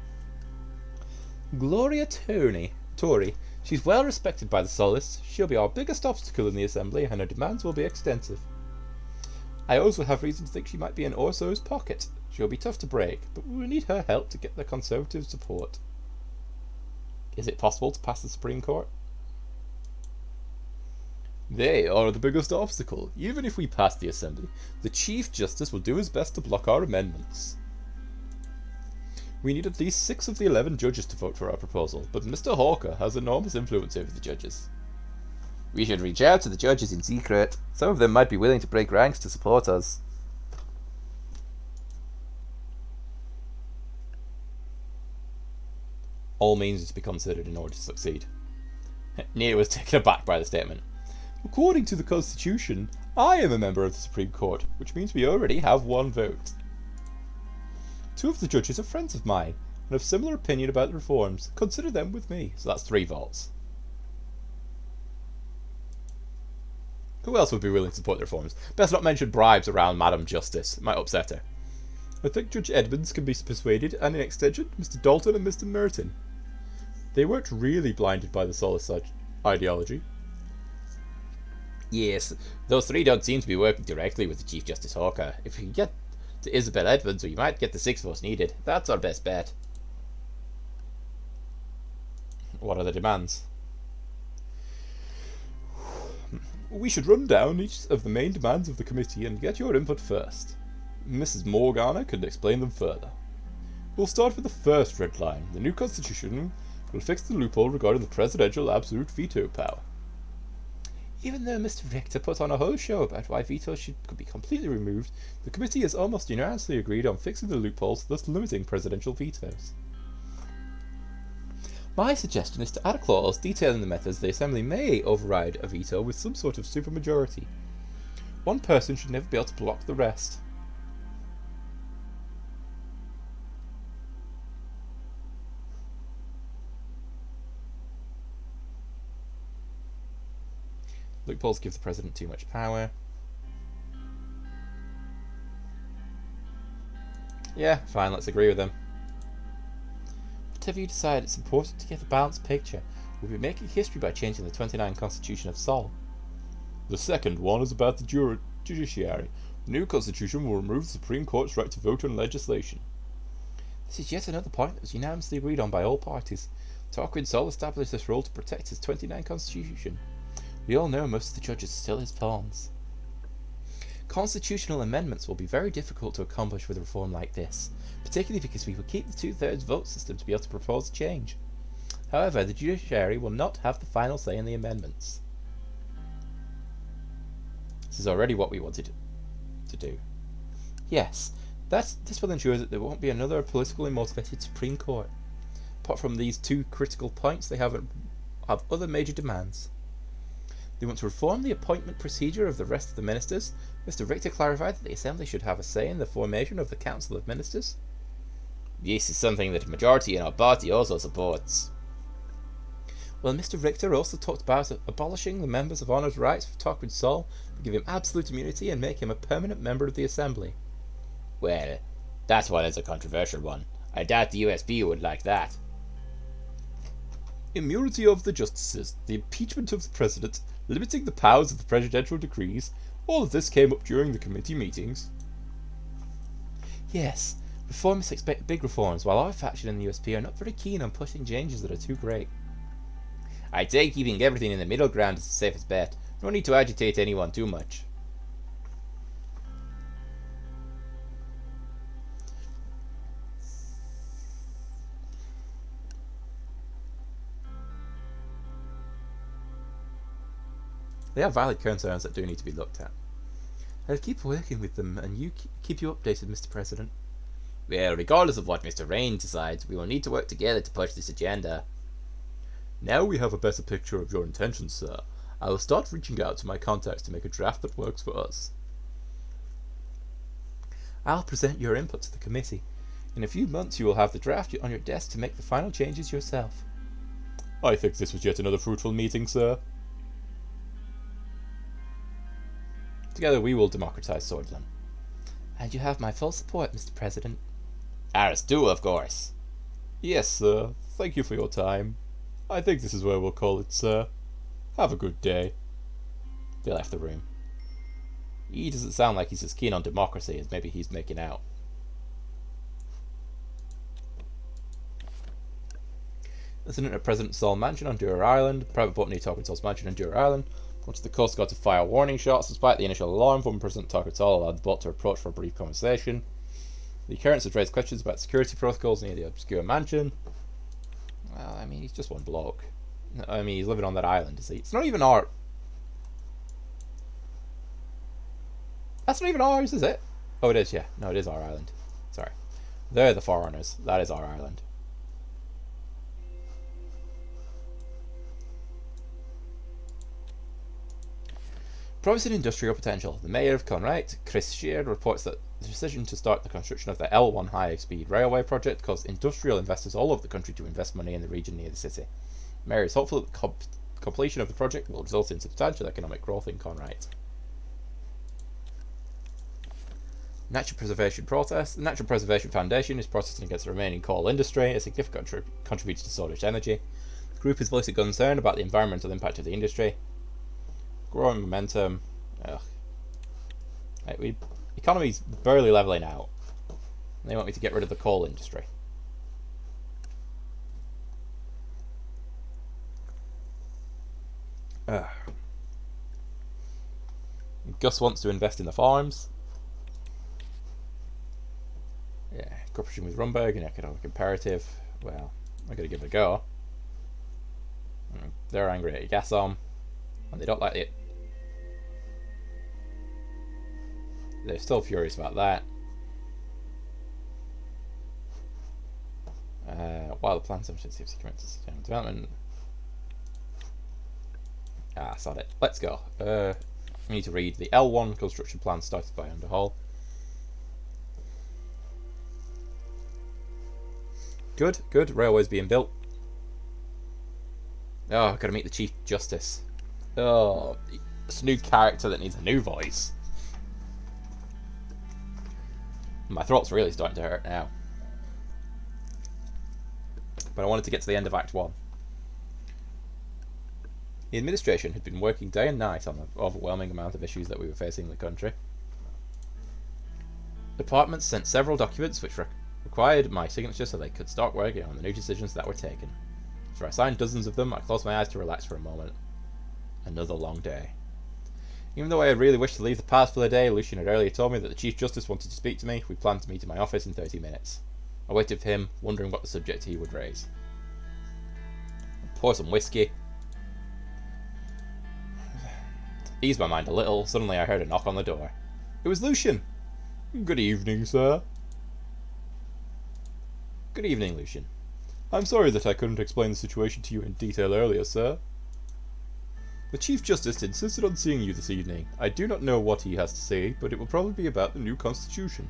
Gloria Tory. She's well respected by the Solists. She'll be our biggest obstacle in the Assembly, and her demands will be extensive. I also have reason to think she might be in Orso's pocket. She'll be tough to break, but we will need her help to get the Conservative support. Is it possible to pass the Supreme Court? They are the biggest obstacle. Even if we pass the Assembly, the Chief Justice will do his best to block our amendments. We need at least 6 of the 11 judges to vote for our proposal, but Mr. Hawker has enormous influence over the judges. We should reach out to the judges in secret. Some of them might be willing to break ranks to support us. All means is to be considered in order to succeed. Nia was taken aback by the statement. According to the Constitution, I am a member of the Supreme Court, which means we already have 1 vote. 2 of the judges are friends of mine, and have similar opinion about the reforms. Consider them with me. So that's 3 votes. Who else would be willing to support the reforms? Best not mention bribes around Madam Justice. It might upset her. I think Judge Edmonds can be persuaded, and in extension, Mr. Dalton and Mr. Merton. They weren't really blinded by the Solist ideology. Yes, those 3 don't seem to be working directly with the Chief Justice Hawker. If we can get to Isabel Edmonds, we might get the 6 votes needed. That's our best bet. What are the demands? We should run down each of the main demands of the committee and get your input first. Mrs. Morgana can explain them further. We'll start with the first red line. The new constitution will fix the loophole regarding the presidential absolute veto power. Even though Mr. Richter put on a whole show about why vetoes could be completely removed, the committee has almost unanimously agreed on fixing the loopholes, thus limiting presidential vetoes. My suggestion is to add a clause detailing the methods the Assembly may override a veto with some sort of supermajority. One person should never be able to block the rest. Loopholes give the president too much power. Yeah, fine, let's agree with them. Whatever you decide, it's important to get a balanced picture. We'll be making history by changing the 29 Constitution of Sol. The second one is about the judiciary. The new constitution will remove the Supreme Court's right to vote on legislation. This is yet another point that was unanimously agreed on by all parties. Tarquin Sol established this role to protect his 29 Constitution. We all know most of the judges are still his pawns. Constitutional amendments will be very difficult to accomplish with a reform like this, particularly because we will keep the 2/3 vote system to be able to propose a change. However, the judiciary will not have the final say in the amendments. This is already what we wanted to do. Yes, this will ensure that there won't be another politically motivated Supreme Court. Apart from these two critical points, they have other major demands. They want to reform the appointment procedure of the rest of the ministers. Mr. Richter clarified that the Assembly should have a say in the formation of the Council of Ministers. This is something that a majority in our party also supports. Well, Mr. Richter also talked about abolishing the members of honour's rights for talk with Saul, give him absolute immunity and make him a permanent member of the Assembly. Well, that one is a controversial one. I doubt the USB would like that. Immunity of the justices, the impeachment of the president, limiting the powers of the presidential decrees, all of this came up during the committee meetings. Yes, reformists expect big reforms, while our faction in the USP are not very keen on pushing changes that are too great. I'd say keeping everything in the middle ground is the safest bet. No need to agitate anyone too much. They are valid concerns that do need to be looked at. I'll keep working with them, and keep you updated, Mr. President. Well, regardless of what Mr. Rain decides, we will need to work together to push this agenda. Now we have a better picture of your intentions, sir. I will start reaching out to my contacts to make a draft that works for us. I'll present your input to the committee. In a few months you will have the draft on your desk to make the final changes yourself. I think this was yet another fruitful meeting, sir. Together we will democratize swordsland. And you have my full support, Mr. President. Ours too, of course. Yes, sir. Thank you for your time. I think this is where we'll call it, sir. Have a good day. They left the room. He doesn't sound like he's as keen on democracy as maybe he's making out. Listening at President Saul Mansion on Dura Island, private botany talking Saul's Mansion on Dura Island, wants the Coast Guard to fire warning shots despite the initial alarm from President Tarkatol allowed the bot to approach for a brief conversation. The occurrence has raised questions about security protocols near the obscure mansion. Well, I mean, he's just one bloke. I mean, he's living on that island, is he? It's not even our... That's not even ours, is it? Oh, it is, yeah. No, it is our island. Sorry. They're the foreigners. That is our island. Promising industrial potential. The mayor of Conrad, Chris Shear, reports that the decision to start the construction of the L1 high-speed railway project caused industrial investors all over the country to invest money in the region near the city. The mayor is hopeful that the completion of the project will result in substantial economic growth in Conrad. Natural Preservation Protest. The Natural Preservation Foundation is protesting against the remaining coal industry, a significant contributor to storage energy. The group is voicing concern about the environmental impact of the industry. Growing momentum. Ugh. Right, economy's barely levelling out. And they want me to get rid of the coal industry. Gus wants to invest in the farms. Yeah, cooperation with Rumberg and economic imperative. Well, I'm going to give it a go. They're angry at Gassom, and they don't like it. They're still furious about that. While the plan sensitivity commits to sustainable development. Sod it. Let's go. We need to read the L1 construction plan started by Underhall. Good, good. Railways being built. Oh, I've got to meet the Chief Justice. Oh, it's a new character that needs a new voice. My throat's really starting to hurt now. But I wanted to get to the end of Act 1. The administration had been working day and night on the overwhelming amount of issues that we were facing in the country. Departments sent several documents which required my signature so they could start working on the new decisions that were taken. After I signed dozens of them, I closed my eyes to relax for a moment. Another long day. Even though I had really wished to leave the past for the day, Lucian had earlier told me that the Chief Justice wanted to speak to me. We planned to meet in my office in 30 minutes. I waited for him, wondering what the subject he would raise. I pour some whiskey. To ease my mind a little, suddenly I heard a knock on the door. It was Lucian. Good evening, sir. Good evening, Lucian. I'm sorry that I couldn't explain the situation to you in detail earlier, sir. The Chief Justice insisted on seeing you this evening. I do not know what he has to say, but it will probably be about the new constitution.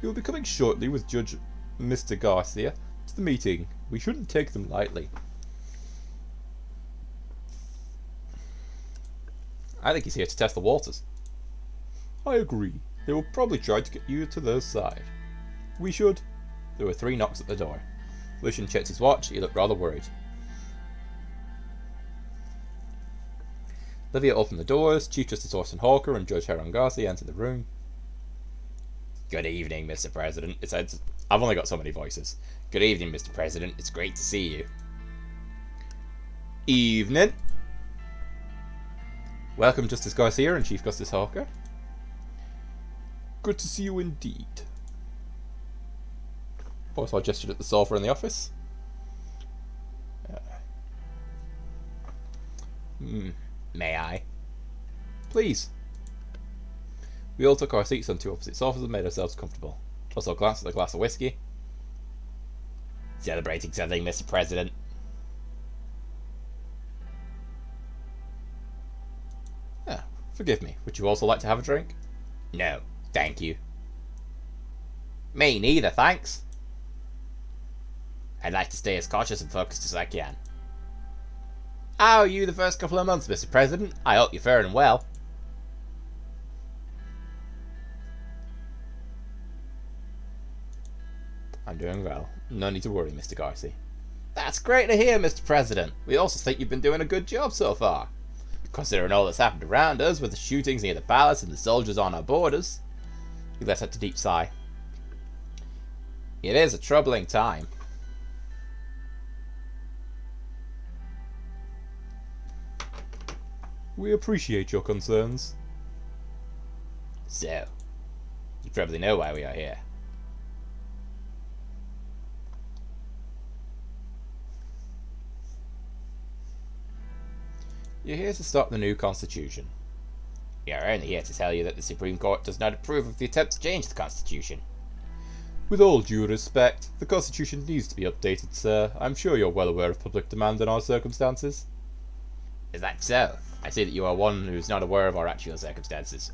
He will be coming shortly with Judge Mr. Garcia to the meeting. We shouldn't take them lightly. I think he's here to test the waters. I agree. They will probably try to get you to their side. We should. There were 3 knocks at the door. Lucian checked his watch. He looked rather worried. Livia opened the doors. Chief Justice Orson Hawker and Judge Heron Garcia entered the room. Good evening, Mr. President. I've only got so many voices. Good evening, Mr. President. It's great to see you. Evening. Welcome, Justice Garcia and Chief Justice Hawker. Good to see you indeed. Also, I gestured at the sofa in the office. May I? Please. We all took our seats on 2 opposite sofas and made ourselves comfortable. Also glanced at the glass of whiskey. Celebrating something, Mr. President? Forgive me. Would you also like to have a drink? No, thank you. Me neither, thanks. I'd like to stay as cautious and focused as I can. How are you the first couple of months, Mr. President? I hope you're faring well. I'm doing well. No need to worry, Mr. Garcia. That's great to hear, Mr. President. We also think you've been doing a good job so far. Considering all that's happened around us, with the shootings near the palace and the soldiers on our borders. He let out a deep sigh. It is a troubling time. We appreciate your concerns. So, you probably know why we are here. You're here to stop the new constitution. We are only here to tell you that the Supreme Court does not approve of the attempt to change the Constitution. With all due respect, the constitution needs to be updated, sir. I'm sure you're well aware of public demand in our circumstances. Is that so? I see that you are one who is not aware of our actual circumstances.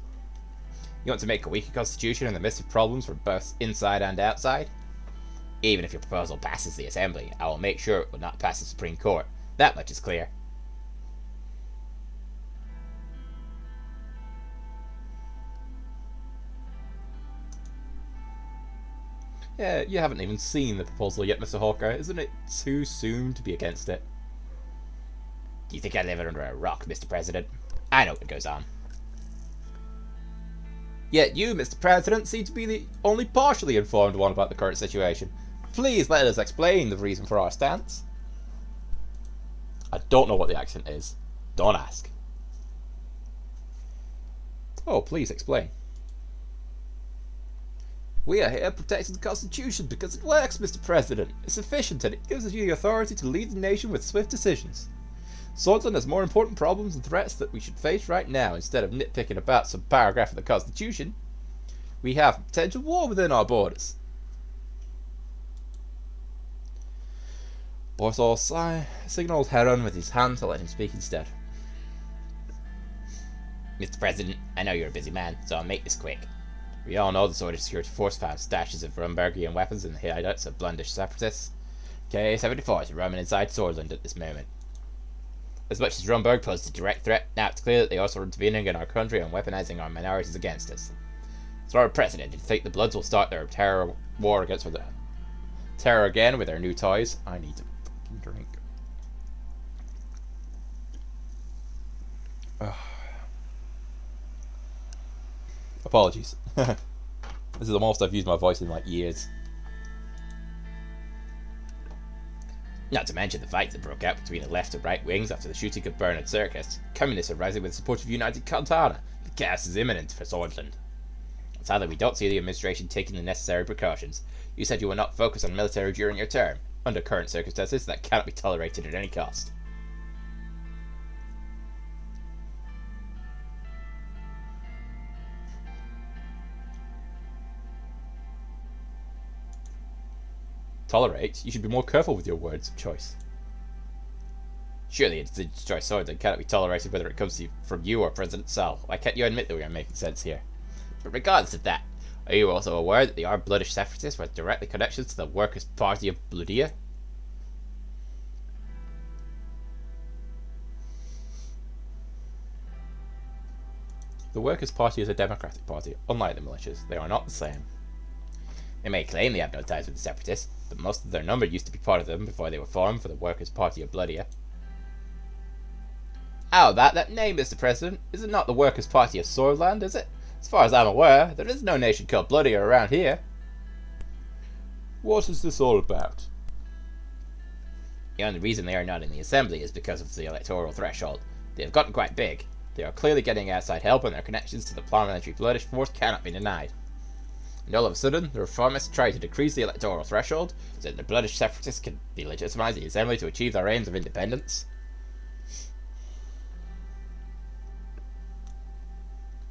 You want to make a weaker constitution in the midst of problems from both inside and outside? Even if your proposal passes the Assembly, I will make sure it will not pass the Supreme Court. That much is clear. Yeah, you haven't even seen the proposal yet, Mr. Hawker. Isn't it too soon to be against it? Do you think I live under a rock, Mr. President? I know what goes on. Yet you, Mr. President, seem to be the only partially informed one about the current situation. Please let us explain the reason for our stance. I don't know what the accent is. Don't ask. Oh, please explain. We are here protecting the Constitution because it works, Mr. President. It's efficient and it gives you the authority to lead the nation with swift decisions. Swordsland has more important problems and threats that we should face right now instead of nitpicking about some paragraph of the Constitution. We have a potential war within our borders. Warsaw signalled Heron with his hand to let him speak instead. Mr. President, I know you're a busy man, so I'll make this quick. We all know the Swedish Security Force found stashes of Rumbergian weapons in the hideouts of Blundish separatists. K-74 is roaming inside Swordsland at this moment. As much as Rumberg posed a direct threat, now it's clear that they also are intervening in our country and weaponizing our minorities against us. It's not unprecedented to think the Bloods will start their terror war against terror again with their new toys. I need to fucking drink. Apologies. This is the most I've used my voice in like years. Not to mention the fight that broke out between the left and right wings after the shooting of Bernard Circus. Communists are rising with the support of United Cantana. The chaos is imminent for Swordsland. Sadly, we don't see the administration taking the necessary precautions. You said you will not focus on military during your term. Under current circumstances, that cannot be tolerated at any cost. tolerate, you should be more careful with your words of choice. Surely it's to destroy Swordsland cannot be tolerated whether it comes from you or President Sol. Why can't you admit that we are making sense here? But regardless of that, are you also aware that the Bloodish separatists were directly connections to the Workers' Party of Bloodia? The Workers' Party is a democratic party. Unlike the militias, they are not the same. They may claim they have no ties with the separatists, but most of their number used to be part of them before they were formed for the Workers' Party of Bloodia. How about that name, Mr. President? Is it not the Workers' Party of Swordland, is it? As far as I'm aware, there is no nation called Bloodia around here. What is this all about? The only reason they are not in the Assembly is because of the electoral threshold. They have gotten quite big. They are clearly getting outside help, and their connections to the paramilitary Bloodish force cannot be denied. And all of a sudden, the reformists try to decrease the electoral threshold so that the Bloodish separatists can be legitimised in the Assembly to achieve their aims of independence.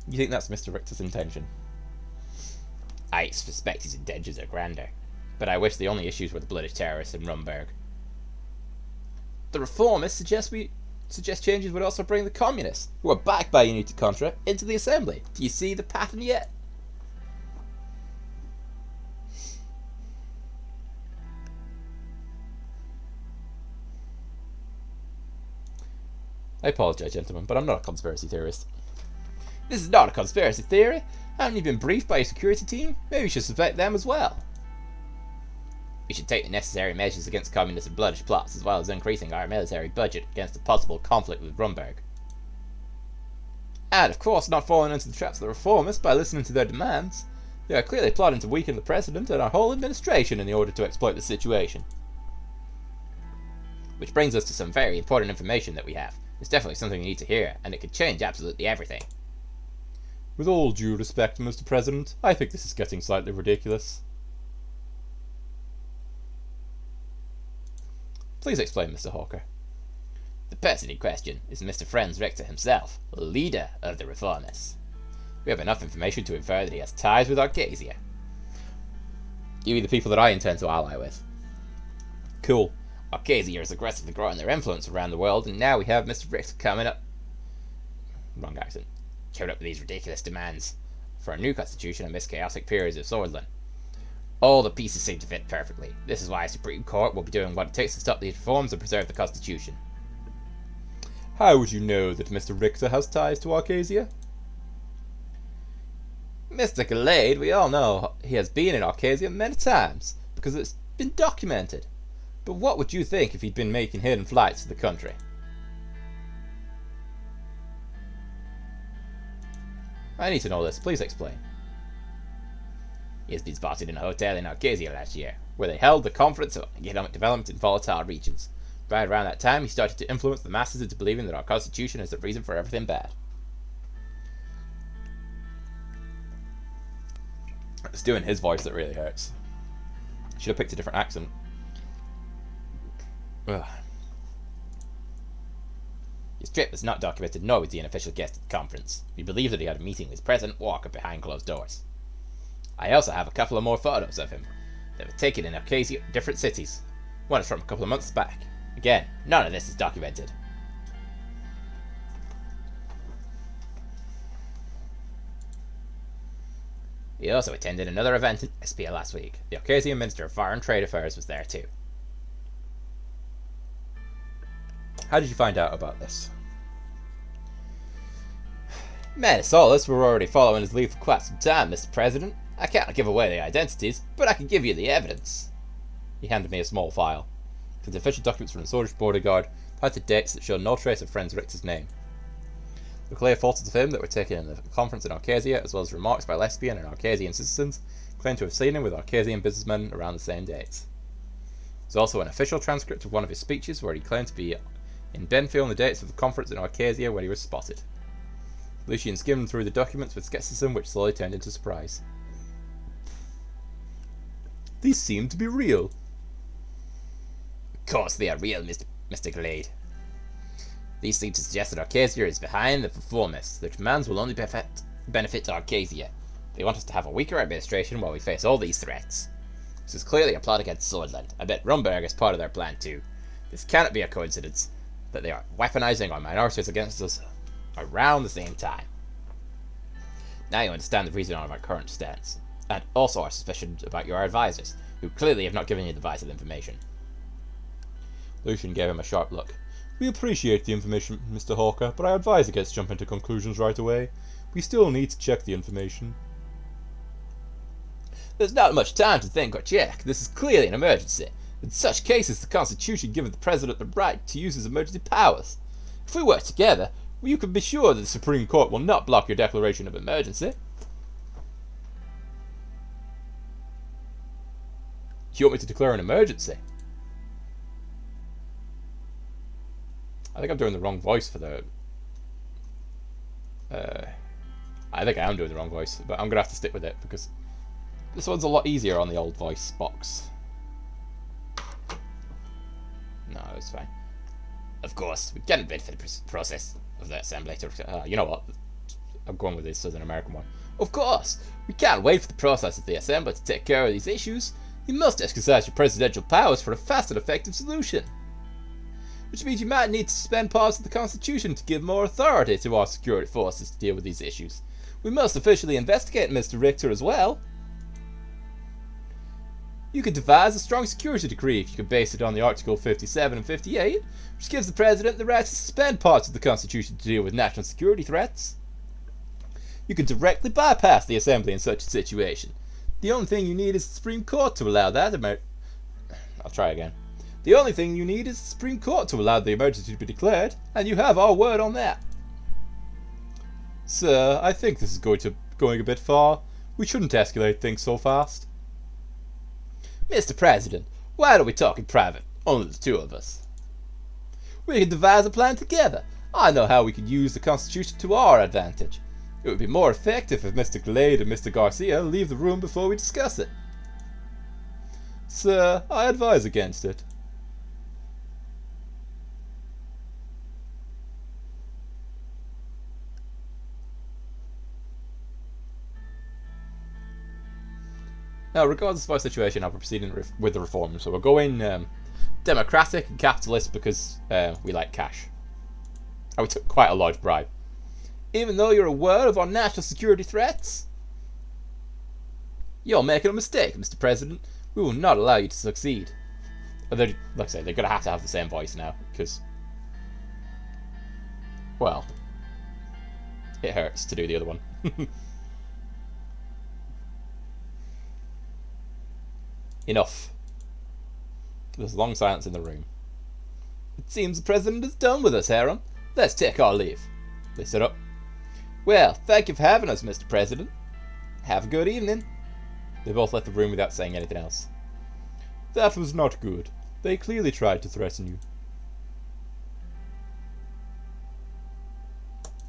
You think that's Mr. Richter's intention? I suspect his intentions are grander, but I wish the only issues were the Bloodish terrorists in Rumberg. The reformists suggest changes would also bring the communists, who are backed by Unita Contra, into the Assembly. Do you see the pattern yet? I apologise, gentlemen, but I'm not a conspiracy theorist. This is not a conspiracy theory. Haven't you been briefed by your security team? Maybe we should suspect them as well. We should take the necessary measures against communist and Bloodish plots, as well as increasing our military budget against a possible conflict with Rumberg. And, of course, not falling into the traps of the reformists by listening to their demands. They are clearly plotting to weaken the President and our whole administration in order to exploit the situation. Which brings us to some very important information that we have. It's definitely something you need to hear, and it could change absolutely everything. With all due respect, Mr. President, I think this is getting slightly ridiculous. Please explain, Mr. Hawker. The person in question is Mr. Franz Richter himself, leader of the reformists. We have enough information to infer that he has ties with Arcasia. You mean the people that I intend to ally with? Cool. Arcasia is aggressively growing their influence around the world, and now we have Mr. Richter coming up with these ridiculous demands for a new constitution amidst chaotic periods of Swordland. All the pieces seem to fit perfectly. This is why the Supreme Court will be doing what it takes to stop these reforms and preserve the Constitution. How would you know that Mr. Richter has ties to Arcasia? Mr. Gallade, we all know he has been in Arcasia many times, because it's been documented. But what would you think if he'd been making hidden flights to the country? I need to know this. Please explain. He has been spotted in a hotel in Arcasia last year, where they held the Conference on Economic Development in Volatile Regions. Right around that time, he started to influence the masses into believing that our Constitution is the reason for everything bad. It's doing his voice that really hurts. Should have picked a different accent. Ugh. His trip was not documented, nor was he an official guest at the conference. We believe that he had a meeting with President Walker behind closed doors. I also have a couple of more photos of him that were taken in Arcasia, different cities. One is from a couple of months back. Again, none of this is documented. He also attended another event in Espia last week. The Arcasian Minister of Foreign Trade Affairs was there too. How did you find out about this? Medisolis were already following his lead for quite some time, Mr. President. I can't give away the identities, but I can give you the evidence. He handed me a small file. It contained official documents from the Swedish border guard, tied to dates that showed no trace of Franz Richter's name. There were clear photos of him that were taken in the conference in Arcasia, as well as remarks by lesbian and Arcasian citizens claimed to have seen him with Arcasian businessmen around the same dates. There's also an official transcript of one of his speeches where he claimed to be in Benfield on the dates of the conference in Arcasia when he was spotted. Lucian skimmed through the documents with skepticism, which slowly turned into surprise. These seem to be real. Of course they are real, Mr. Glade. These seem to suggest that Arcasia is behind the reformists. Their demands will only benefit Arcasia. They want us to have a weaker administration while we face all these threats. This is clearly a plot against Swordland. I bet Rumberg is part of their plan too. This cannot be a coincidence that they are weaponizing our minorities against us around the same time. Now you understand the reason of our current stance, and also our suspicions about your advisors, who clearly have not given you the vital information. Lucian gave him a sharp look. We appreciate the information, Mr. Hawker, but I advise against jumping to conclusions right away. We still need to check the information. There's not much time to think or check. This is clearly an emergency. In such cases, the Constitution gives the President the right to use his emergency powers. If we work together, you can be sure that the Supreme Court will not block your declaration of emergency. Do you want me to declare an emergency? I think I'm doing the wrong voice for the... I think I am doing the wrong voice, but I'm going to have to stick with it, because this one's a lot easier on the old voice box. No, it's fine. Of course, we can't wait for the process of the assembly to... you know what? I'm going with this Southern American one. Of course, we can't wait for the process of the assembly to take care of these issues. You must exercise your presidential powers for a fast and effective solution. Which means you might need to suspend parts of the Constitution to give more authority to our security forces to deal with these issues. We must officially investigate Mr. Richter as well. You could devise a strong security decree if you could base it on the Article 57 and 58, which gives the President the right to suspend parts of the Constitution to deal with national security threats. You could directly bypass the Assembly in such a situation. The only thing you need is the Supreme Court to allow that I'll try again. The only thing you need is the Supreme Court to allow the emergency to be declared, and you have our word on that. Sir, I think this is going a bit far. We shouldn't escalate things so fast. Mr. President, why don't we talk in private? Only the two of us. We can devise a plan together. I know how we could use the Constitution to our advantage. It would be more effective if Mr. Glade and Mr. Garcia leave the room before we discuss it. Sir, I advise against it. Now, regardless of our situation, I'm proceeding with the reform. So we're going democratic and capitalist because we like cash. And we took quite a large bribe. Even though you're aware of our national security threats, you're making a mistake, Mr. President. We will not allow you to succeed. Like I say, they're going to have the same voice now, because, well, it hurts to do the other one. Enough. There's a long silence in the room. It seems the President is done with us, Aaron. Let's take our leave. They stood up. Well, thank you for having us, Mr. President. Have a good evening. They both left the room without saying anything else. That was not good. They clearly tried to threaten you.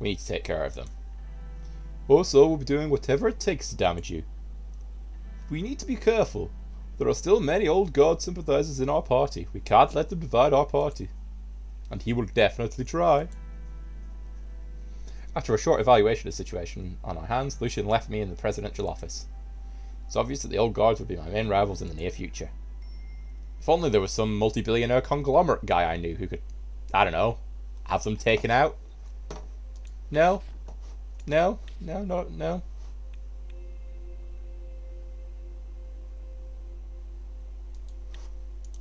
We need to take care of them. Also, we'll be doing whatever it takes to damage you. We need to be careful. There are still many old guard sympathizers in our party. We can't let them divide our party. And he will definitely try. After a short evaluation of the situation on our hands, Lucian left me in the presidential office. It's obvious that the old guards would be my main rivals in the near future. If only there was some multi-billionaire conglomerate guy I knew who could, I don't know, have them taken out. No. No. No, no, no.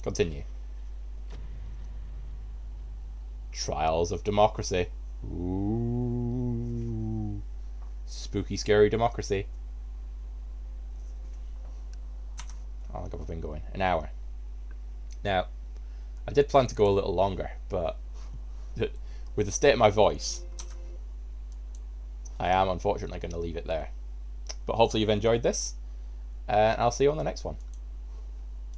Continue. Trials of Democracy. Ooh. Spooky, scary democracy. How long have I been going? An hour. Now, I did plan to go a little longer, but with the state of my voice, I am unfortunately going to leave it there. But hopefully you've enjoyed this, and I'll see you on the next one.